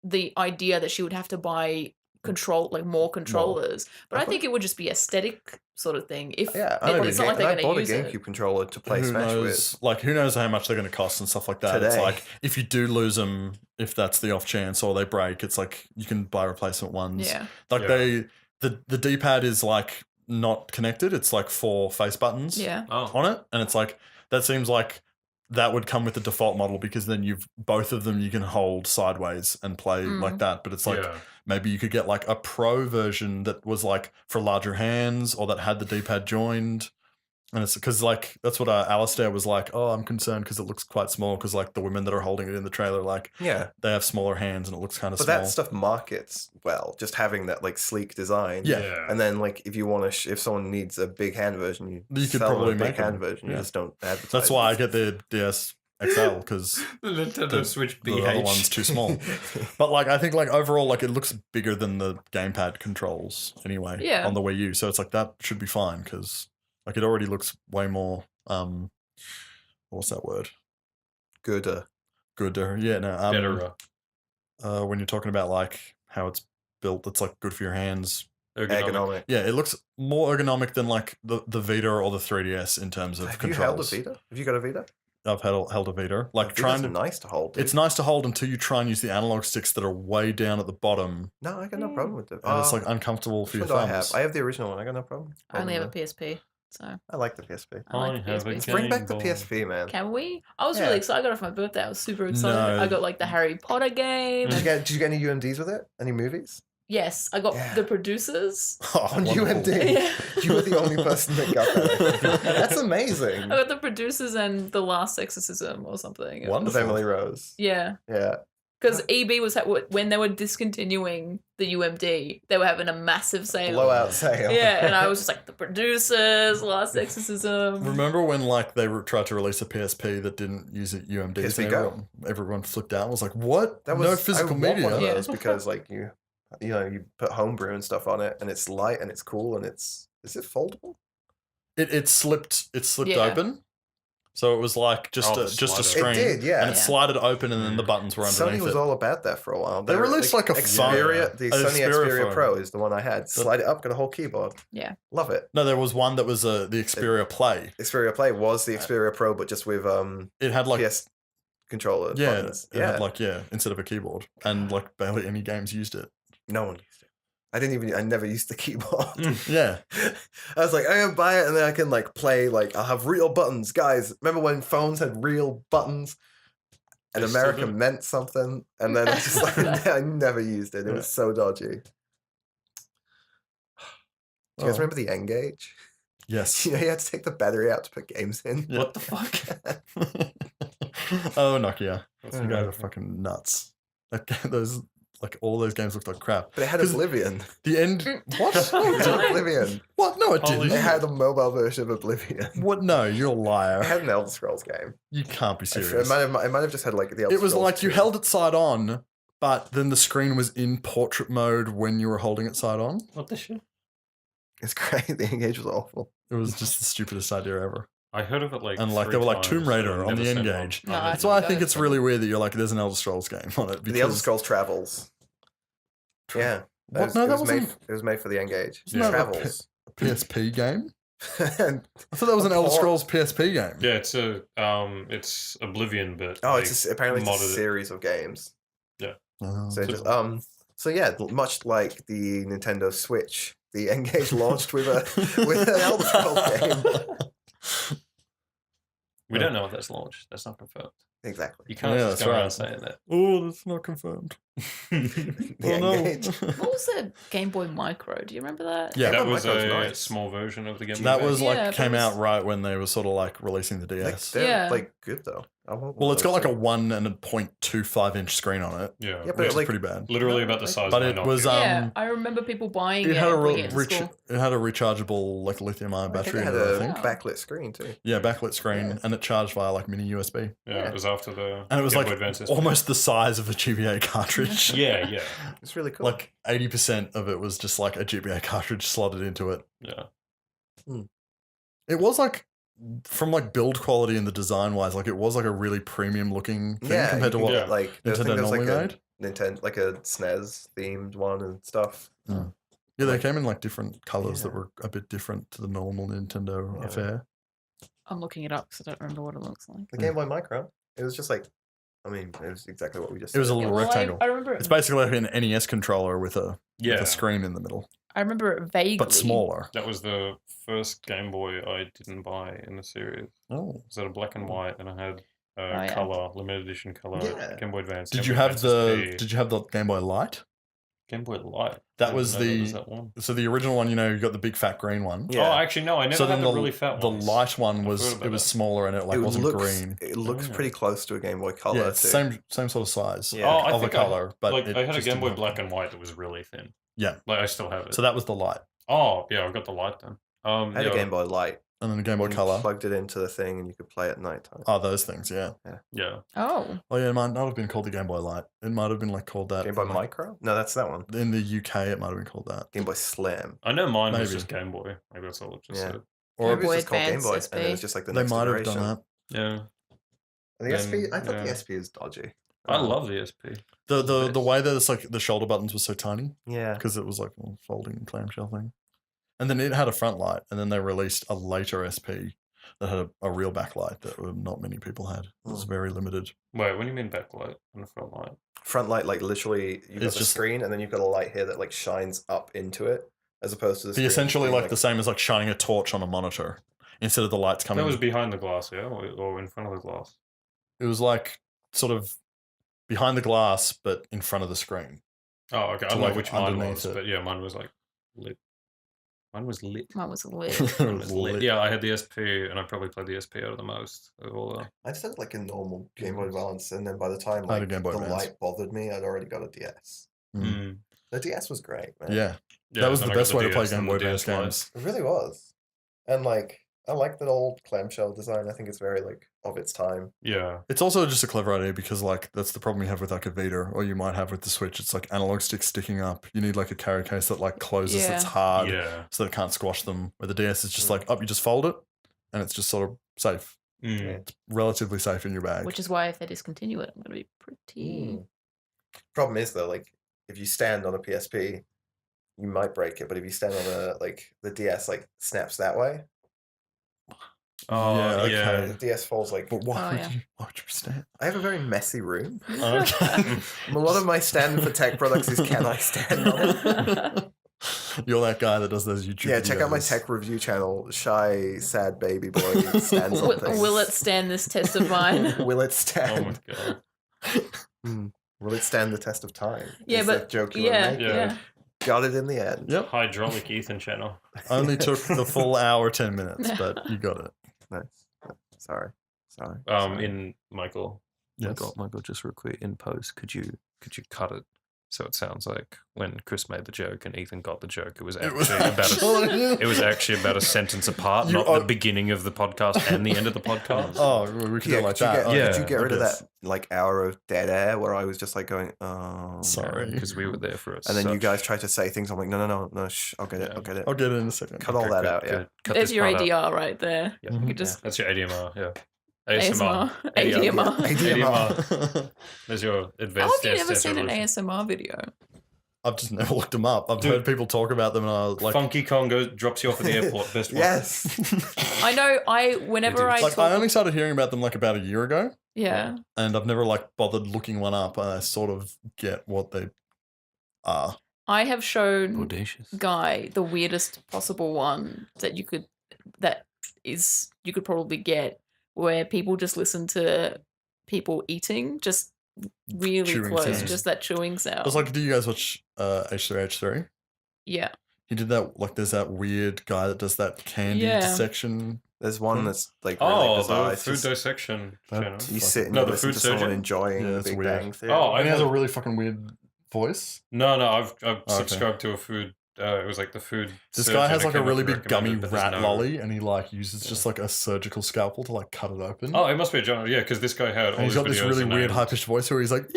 the idea that she would have to buy more controllers, but I Okay. think it would just be aesthetic sort of thing. If Yeah, it's not like they're I going bought to a use GameCube it. controller to play who Smash knows? with. Like who knows how much they're going to cost and stuff like that. It's Today. like if you do lose them, if that's the off chance or they break, it's like you can buy replacement ones. Yeah, Like Yeah. the D-pad is like not connected. It's like 4 face buttons yeah. Oh, on it, and it's like that seems like that would come with the default model because then you've both of them you can hold sideways and play like that. But it's like yeah. maybe you could get like a pro version that was like for larger hands or that had the D-pad joined. And it's because like that's what Alistair was like. Oh, I'm concerned because it looks quite small. Because like the women that are holding it in the trailer, like Yeah. they have smaller hands and it looks kind of But small. that stuff markets well, just having that like sleek design. Yeah. And then like if you want to, if someone needs a big hand version, you could sell them probably a big make them. hand version. You Yeah. just don't advertise. That's why I get the DS XL because The Nintendo Switch the BH. other one's too small. But like I think like overall like it looks bigger than the gamepad controls anyway. Yeah. On the Wii U, so it's like that should be fine because like it already looks way more. What's that word? Gooder. Gooder. Yeah. No. Better. When you're talking about like how it's built, it's like good for your hands. Ergonomic. Yeah, it looks more ergonomic than like the Vita or the 3DS in terms of Have controls. you held a Vita? Have you got a Vita? I've held a Vita. Like Vita's nice to hold. Dude. It's nice to hold until you try and use the analog sticks that are way down at the bottom. No, I got no problem with it. And it's like uncomfortable for your What do thumbs. I have the original one. I got no problem. I only have a PSP, so I like the PSP. I like the have a PSP. Game Bring back the Boy. PSP, man. Can we? I was Yeah. really excited. I got it for my birthday. I was super excited. No. I got like the Harry Potter game. Did you get any UMDs with it? Any movies? Yes, I got Yeah. the producers. Oh, On wonderful. UMD. Yeah. You were the only person that got that. That's amazing. I got the producers and the Last Exorcism or something. It was- Wonderful. Of Emily Rose. Yeah, Yeah. because EB was when they were discontinuing the UMD, they were having a massive sale. Blowout sale. Yeah, and I was just like the producers, Last Exorcism. Remember when like they tried to release a PSP that didn't use it UMDs? PSP and Go. everyone flipped out and was like, "What? That was no physical I want media." one of Yeah. those because like you know you put homebrew and stuff on it and it's light and it's cool and is it foldable? It slipped Yeah. open, so it was like just Oh, a the just a slider. screen. It did, yeah. and it Yeah. slided open, and then the buttons were underneath Sony was it. all about that for a while. They released like a Xperia, phone. the An Sony Xperia Xperia phone. Pro is the one I had. Slide it up, got a whole keyboard. Yeah. Love it. No, there was one that was the Xperia Play. Xperia Play was the Xperia Pro, but just with It had like PS controller yeah, buttons. it had like instead of a keyboard, and like barely any games used it. No one used it. I never used the keyboard. Yeah, I was like, I'm gonna buy it and then I can like play, like I'll have real buttons. Guys, remember when phones had real buttons? And They still America do. meant something. And then I just like I never used it. It was so dodgy. Do you guys Oh. remember the N-Gage? yes. You know, you had to take the battery out to put games in. Yeah. What the fuck? Oh, Nokia, That's you guys are right. fucking nuts. Like those, like all those games looked like crap. But it had 'Cause Oblivion. The end. What? It had Oblivion. What? No, it Holy didn't. It had a mobile version of Oblivion. What? No, you're a It liar. had an Elder Scrolls game. You can't be It serious. might have just had like the Elder It was Scrolls like you 2. held it side on, but then the screen was in portrait mode when you were holding it side on. What the shit? It's great. The N-Gage was awful. It was just the stupidest idea ever. I heard of it like And like three they were like times, Tomb but Raider I've on the never seen N-Gage. one. No, That's why I think That it's is really weird that you're like, there's an Elder Scrolls game on it. The Elder Because Scrolls Travels. Yeah. What? No, that wasn't- it was made for the N-Gage. Isn't that a Travels. a PSP game? And- I thought that was an Elder port. Scrolls PSP game. Yeah, it's Oblivion, but oh, like, apparently it's a modded it. series of games. Oh, So so yeah, much like the Nintendo Switch, the N-Gage launched with an Elder Scrolls game. We don't know if that's launched. That's not confirmed. Exactly. You can't Yeah, just that's go around right. saying that. Oh, that's not confirmed. The Oh, no. N-Gage. What was the Game Boy Micro? Do you remember that? Yeah. that Game Boy was Micro's a nice. small version of the Game Boy That Advance. was like Yeah, that came was- out right when they were sort of like releasing the Like, DS. they're Yeah. like good though. I want one Well, of it's got those like a too. 1.25-inch screen on it, Yeah, Yeah, which but is like- pretty bad. literally about the size But of it my was, Nokia. Yeah, I remember people buying it. It had a and bringing it to school. it had a rechargeable like lithium-ion I think battery it in had it, I a think. Wow. backlit screen too. Yeah, backlit screen, Yeah. and it charged via like mini USB, Yeah, it was after the and it was Game like Boy Advance SP. almost the size of a GBA cartridge. Yeah, yeah, It's really cool. Like 80% of it was just like a GBA cartridge slotted into it. yeah. It was like from like build quality and the design wise, like it was like a really premium looking thing yeah, compared to you what can get, like I think Nintendo there was like normally a Nintendo, like a SNES themed one and stuff. Yeah, they came in like different colors that Yeah. were a bit different to the normal Nintendo Yeah. affair. I'm looking it up because I don't remember what it looks like. The Game Boy Micro. It was just like, I mean, it was exactly what we just. It was said. a little well, rectangle. I remember It's it. basically like an NES controller with a Yeah, screen in the middle, I remember it vaguely. but smaller. that was the first Game Boy I didn't buy in the series. Oh, It was at a black and white, and I had yeah. color, limited edition color Yeah. Game Boy Advance. did Game you Boy have Advance the SP. Did you have the Game Boy Light? Game Boy Light. That I was didn't know the was that one. so the original one. You got the big fat green one. Yeah. Oh, actually, no, I never So had then the really fat the ones. light one I was forgot about it was that. smaller and it wasn't green. It looks Oh. pretty close to a Game Boy Color. Yeah, too. it's same sort of size. Yeah. Oh, I of a think color, but like it I had a just Game didn't Boy have Black green. and White that was really thin. Yeah. Like I still have it. So that was the light, Oh, yeah, I got the light then. I had yeah, a Game Boy Light. and then the Game Boy and you Color. plugged it into the thing, and you could play at night time. Oh, those things. Yeah. Yeah. Oh, Oh yeah, it might not have been called the Game Boy Light. It might have been called that. Game Boy in, Micro? No, that's that one. In the UK, it might have been called that. Game Boy Slim. I know mine was Maybe. just Game Boy. Maybe that's all it just Yeah. said. Or Maybe it was just called Game Advance Boy, SP. and it was just like the they next might have iteration. done that. Yeah. The SP, I thought yeah. the SP is dodgy. I love the SP. The way that it's like the shoulder buttons were so tiny Yeah. because it was like a folding clamshell thing, and then it had a front light, and then they released a later SP that had a real backlight that not many people had. It was very limited. Wait, what do you mean backlight on the front light? Front light, like literally, you've got It's the just- screen, and then you've got a light here that like shines up into it, as opposed to the Be screen essentially being, like the same as like shining a torch on a monitor instead of the lights coming. That was behind the glass, yeah, or in front of the glass. It was like sort of behind the glass, but in front of the screen. Oh, okay. I To, don't know like, which mine underneath was, it. but yeah, mine was like lit. Mine was lit. mine was lit. It Mine was was lit. lit. Yeah, I had the SP, and I probably played the SP out of the most of all the. I just had like a normal Game Boy Advance, and then by the time I had a like Game Boy the Advance. light bothered me, I'd already got a DS. Mm. The DS was great, man. Yeah, Yeah, that was then the I got best way to play DS Game and Boy the Advance DS Lite. games. It really was. And like, I like that old clamshell design. I think it's very like of its time. Yeah. It's also just a clever idea because like that's the problem you have with like a Vita or you might have with the Switch. It's like analog sticks sticking up. You need like a carry case that like closes that's Yeah. hard Yeah. so that it can't squash them. Where the DS is just like up, you just fold it and it's just sort of safe. Mm. It's relatively safe in your bag. Which is why if they discontinue it, I'm gonna be pretty. Mm. Problem is though, like if you stand on a PSP, you might break it. But if you stand on a like the DS, like snaps that way. Oh, Yeah, yeah. The DS falls like. But why Oh, would yeah. why would you stand? I have a very messy room. Okay. A lot of my stand for tech products is can I stand on it? You're that guy that does those YouTube Yeah, check out my videos. tech review channel. Shy, sad baby boy stands on Will, things. will it stand this test of mine? Will it Oh my stand? god. Will it stand the test of time? Yeah, Is but that joke you yeah, were making? yeah. Got it in the end. Yep. Hydraulic Ethan channel. Only took the Yes. full hour, 10 minutes, but you got it. Nice. Sorry. Sorry. In Michael. Yes. Michael, just real quick in post, could you cut it so it sounds like when Chris made the joke and Ethan got the joke, it was It was actually about a sentence apart, You not are- the beginning of the podcast and the end of the podcast. Oh, we could do it like could you that. Get, Oh, yeah, could you get I rid of guess. that like hour of dead air where I was just like going, oh, Sorry. because we were there for it. and then you guys tried to say things. I'm like, no, shh, I'll get it, Yeah. I'll get it. I'll get it in a second. Cut all that out, yeah. There's your ADR right there. Yeah. You could just That's your ADMR, yeah. ASMR. ADMR. ADMR. There's your How advanced have you never seen an resolution. ASMR video? I've just never looked them up. I've Dude. heard people talk about them and I was like, Funky Kong drops you off at the airport. Best one. Yes. I know. Whenever dude. I like talk, I only started hearing about them like about a year ago yeah. and I've never like bothered looking one up and I sort of get what they are. I have shown Audacious. Guy the weirdest possible one that you could probably get, where people just listen to people eating, just really Chewing close, sounds. just that chewing sound. I was like, do you guys watch H3H3? yeah, He did that, like there's that weird guy that does that candy Yeah. dissection. There's one that's like really Oh, bizarre. the It's food just- dissection That- channel. you sit and No, you the listen food to someone surgeon? enjoying Yeah, the it's Big weird. Bang Theory. Oh, And he has had- a really fucking weird voice. No, I've okay. subscribed to a food. It was like the food. This surgeon guy has that like a came really up big and gummy recommended, but rat there's no- lolly and he like uses just like a surgical scalpel to like cut it open. Oh, it must be a genre. Yeah, because this guy had all and he's his got this videos really are weird named- high pitched voice where he's like, and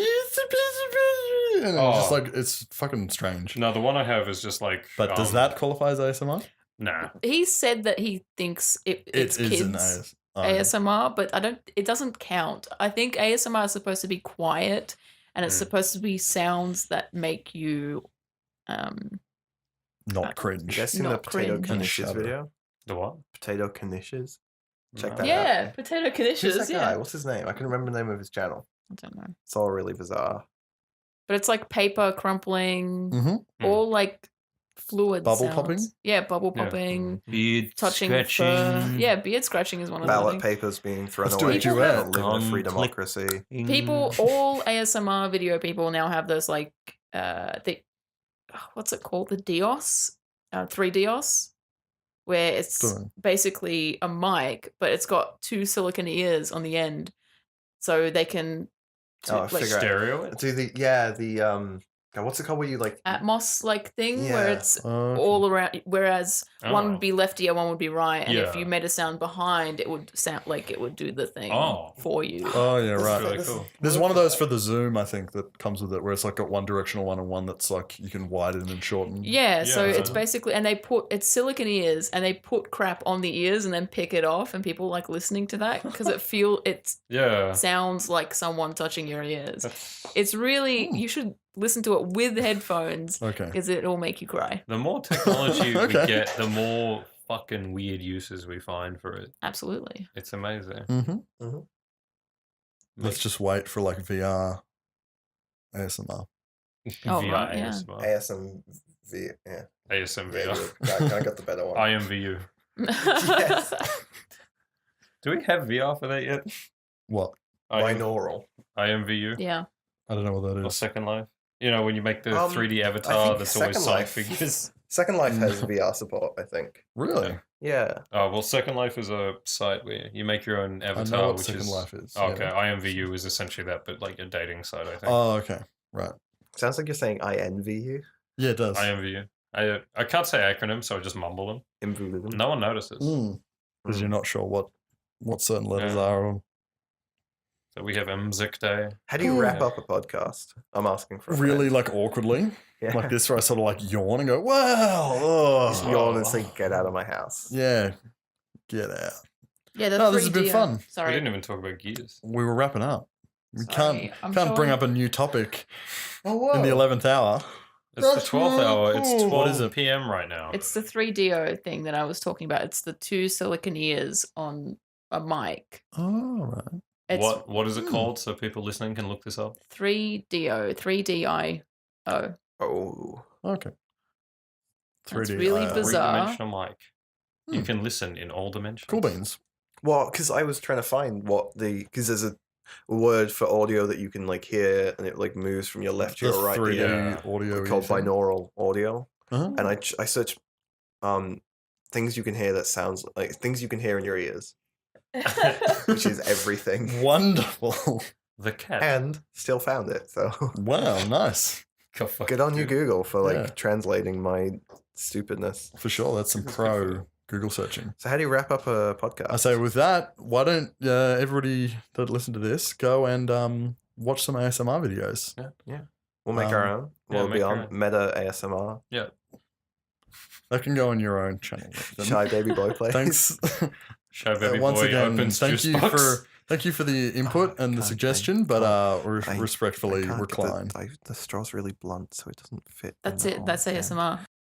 it's just Oh. like, it's fucking strange. No, the one I have is just like. But does that qualify as ASMR? Nah. he said that he thinks it's It is an kids ASMR. ASMR, but it doesn't count. I think ASMR is supposed to be quiet, and it's Mm. supposed to be sounds that make you Not You cringe. guys seen the Not potato cringe. knishes Shudder. video? The what? Potato knishes. Check No. that yeah, out. potato Who's knishes. that guy? Yeah, What's his name? I can remember the name of his channel. I don't know, It's all really bizarre. but it's like paper crumpling, Mm-hmm. Mm. all like fluid Bubble sounds. popping? Yeah, bubble Yeah. popping, Beard touching fur. Yeah, beard scratching is one of Ballot them. papers being thrown Let's do a away. duet. We don't live in a Gun free click. democracy. People, all ASMR video people now have those like what's it called? The Dios, 3Dios, where it's Don't know. basically a mic, but it's got 2 silicon ears on the end, so they can I figure out. Stereo it? Do the God, what's it called? Where you like Atmos like thing where Yeah. it's Okay. all around. Whereas one Oh. would be left ear, one would be right, and if Yeah. you made a sound behind, it would sound like it would do the thing Oh. for you. Oh yeah, This is right. really this is- cool. There's one of those for the Zoom, I think, that comes with it, where it's like got one directional one and one that's like you can widen and shorten. Yeah, so Yeah. it's basically, and they put it's silicon ears, and they put crap on the ears and then pick it off, and people like listening to that because it Yeah. sounds like someone touching your ears. That's- It's really you should listen to it with headphones Okay. because it'll make you cry. The more technology Okay. we get, the more fucking weird uses we find for it. Absolutely. It's amazing. Mm-hmm. Let's just wait for like VR ASMR. Oh, VR right, yeah. ASMR. ASMV. Yeah. ASMR. I got the better one. IMVU. Yes. Do we have VR for that yet? What? Binaural. IMVU Yeah. I don't know what that or is. Second Life? You know, when you make the 3D I avatar think that's always Second side Life- figures. Second Life has VR support, I think. Really? Yeah. Oh, well, Second Life is a site where you make your own I avatar, know what which Second is. Life is. Oh, okay, yeah. IMVU is essentially that, but like a dating site, I think. Oh, okay. Right. Sounds like you're saying I envy you. Yeah, it does. IMVU. I can't say acronyms, so I just mumble them. Involution. No one notices. Because you're not sure what certain letters Yeah. are. Or... So we have MZIC Day. How do you wrap Yeah. up a podcast? I'm asking for a Really, friend. like awkwardly, Yeah. like this, where I sort of like yawn and go, "Wow, Just oh, yawn and say, "Get out of my house." yeah, get out." Yeah, the No, this has been 3D fun. We Sorry. didn't even talk about Gears. We were wrapping up. We Sorry, I'm can't bring showing- up a new topic Oh, in the 11th hour. It's the 12th hour. It's cool. 12 What is it? p.m. right now. It's the 3DO thing that I was talking about. It's the 2 silicon ears on a mic. Oh, right. It's What is it called so people listening can look this up? 3DO, 3DIO. Oh. Okay. That's 3D. really bizarre. Three-dimensional mic. You can listen in all dimensions. Cool beans. Well, because I was trying to find because there's a word for audio that you can like hear and it like moves from your left to The your right 3D ear audio called thing. binaural audio. Uh-huh. And I searched things you can hear that sounds like things you can hear in your ears, which is everything. Wonderful. The cat. And still found it. So Wow, nice. Go fuck good on you, dude. Google, for like Yeah. translating my stupidness. For sure. That's some That's good for pro Google searching. So how do you wrap up a podcast? I say, with that, why don't everybody that listen to this go and watch some ASMR videos? We'll make our um, own. yeah, We'll make be our on own. Meta ASMR. Yeah. That can go on your own channel. then. Shy Baby Boy plays. Thanks. Show baby Once boy again, opens thank juice you box. for the input and the God, suggestion, but I respectfully can't get recline. The straw's really blunt, so it doesn't fit. in That's the it. hole. That's Yeah. ASMR.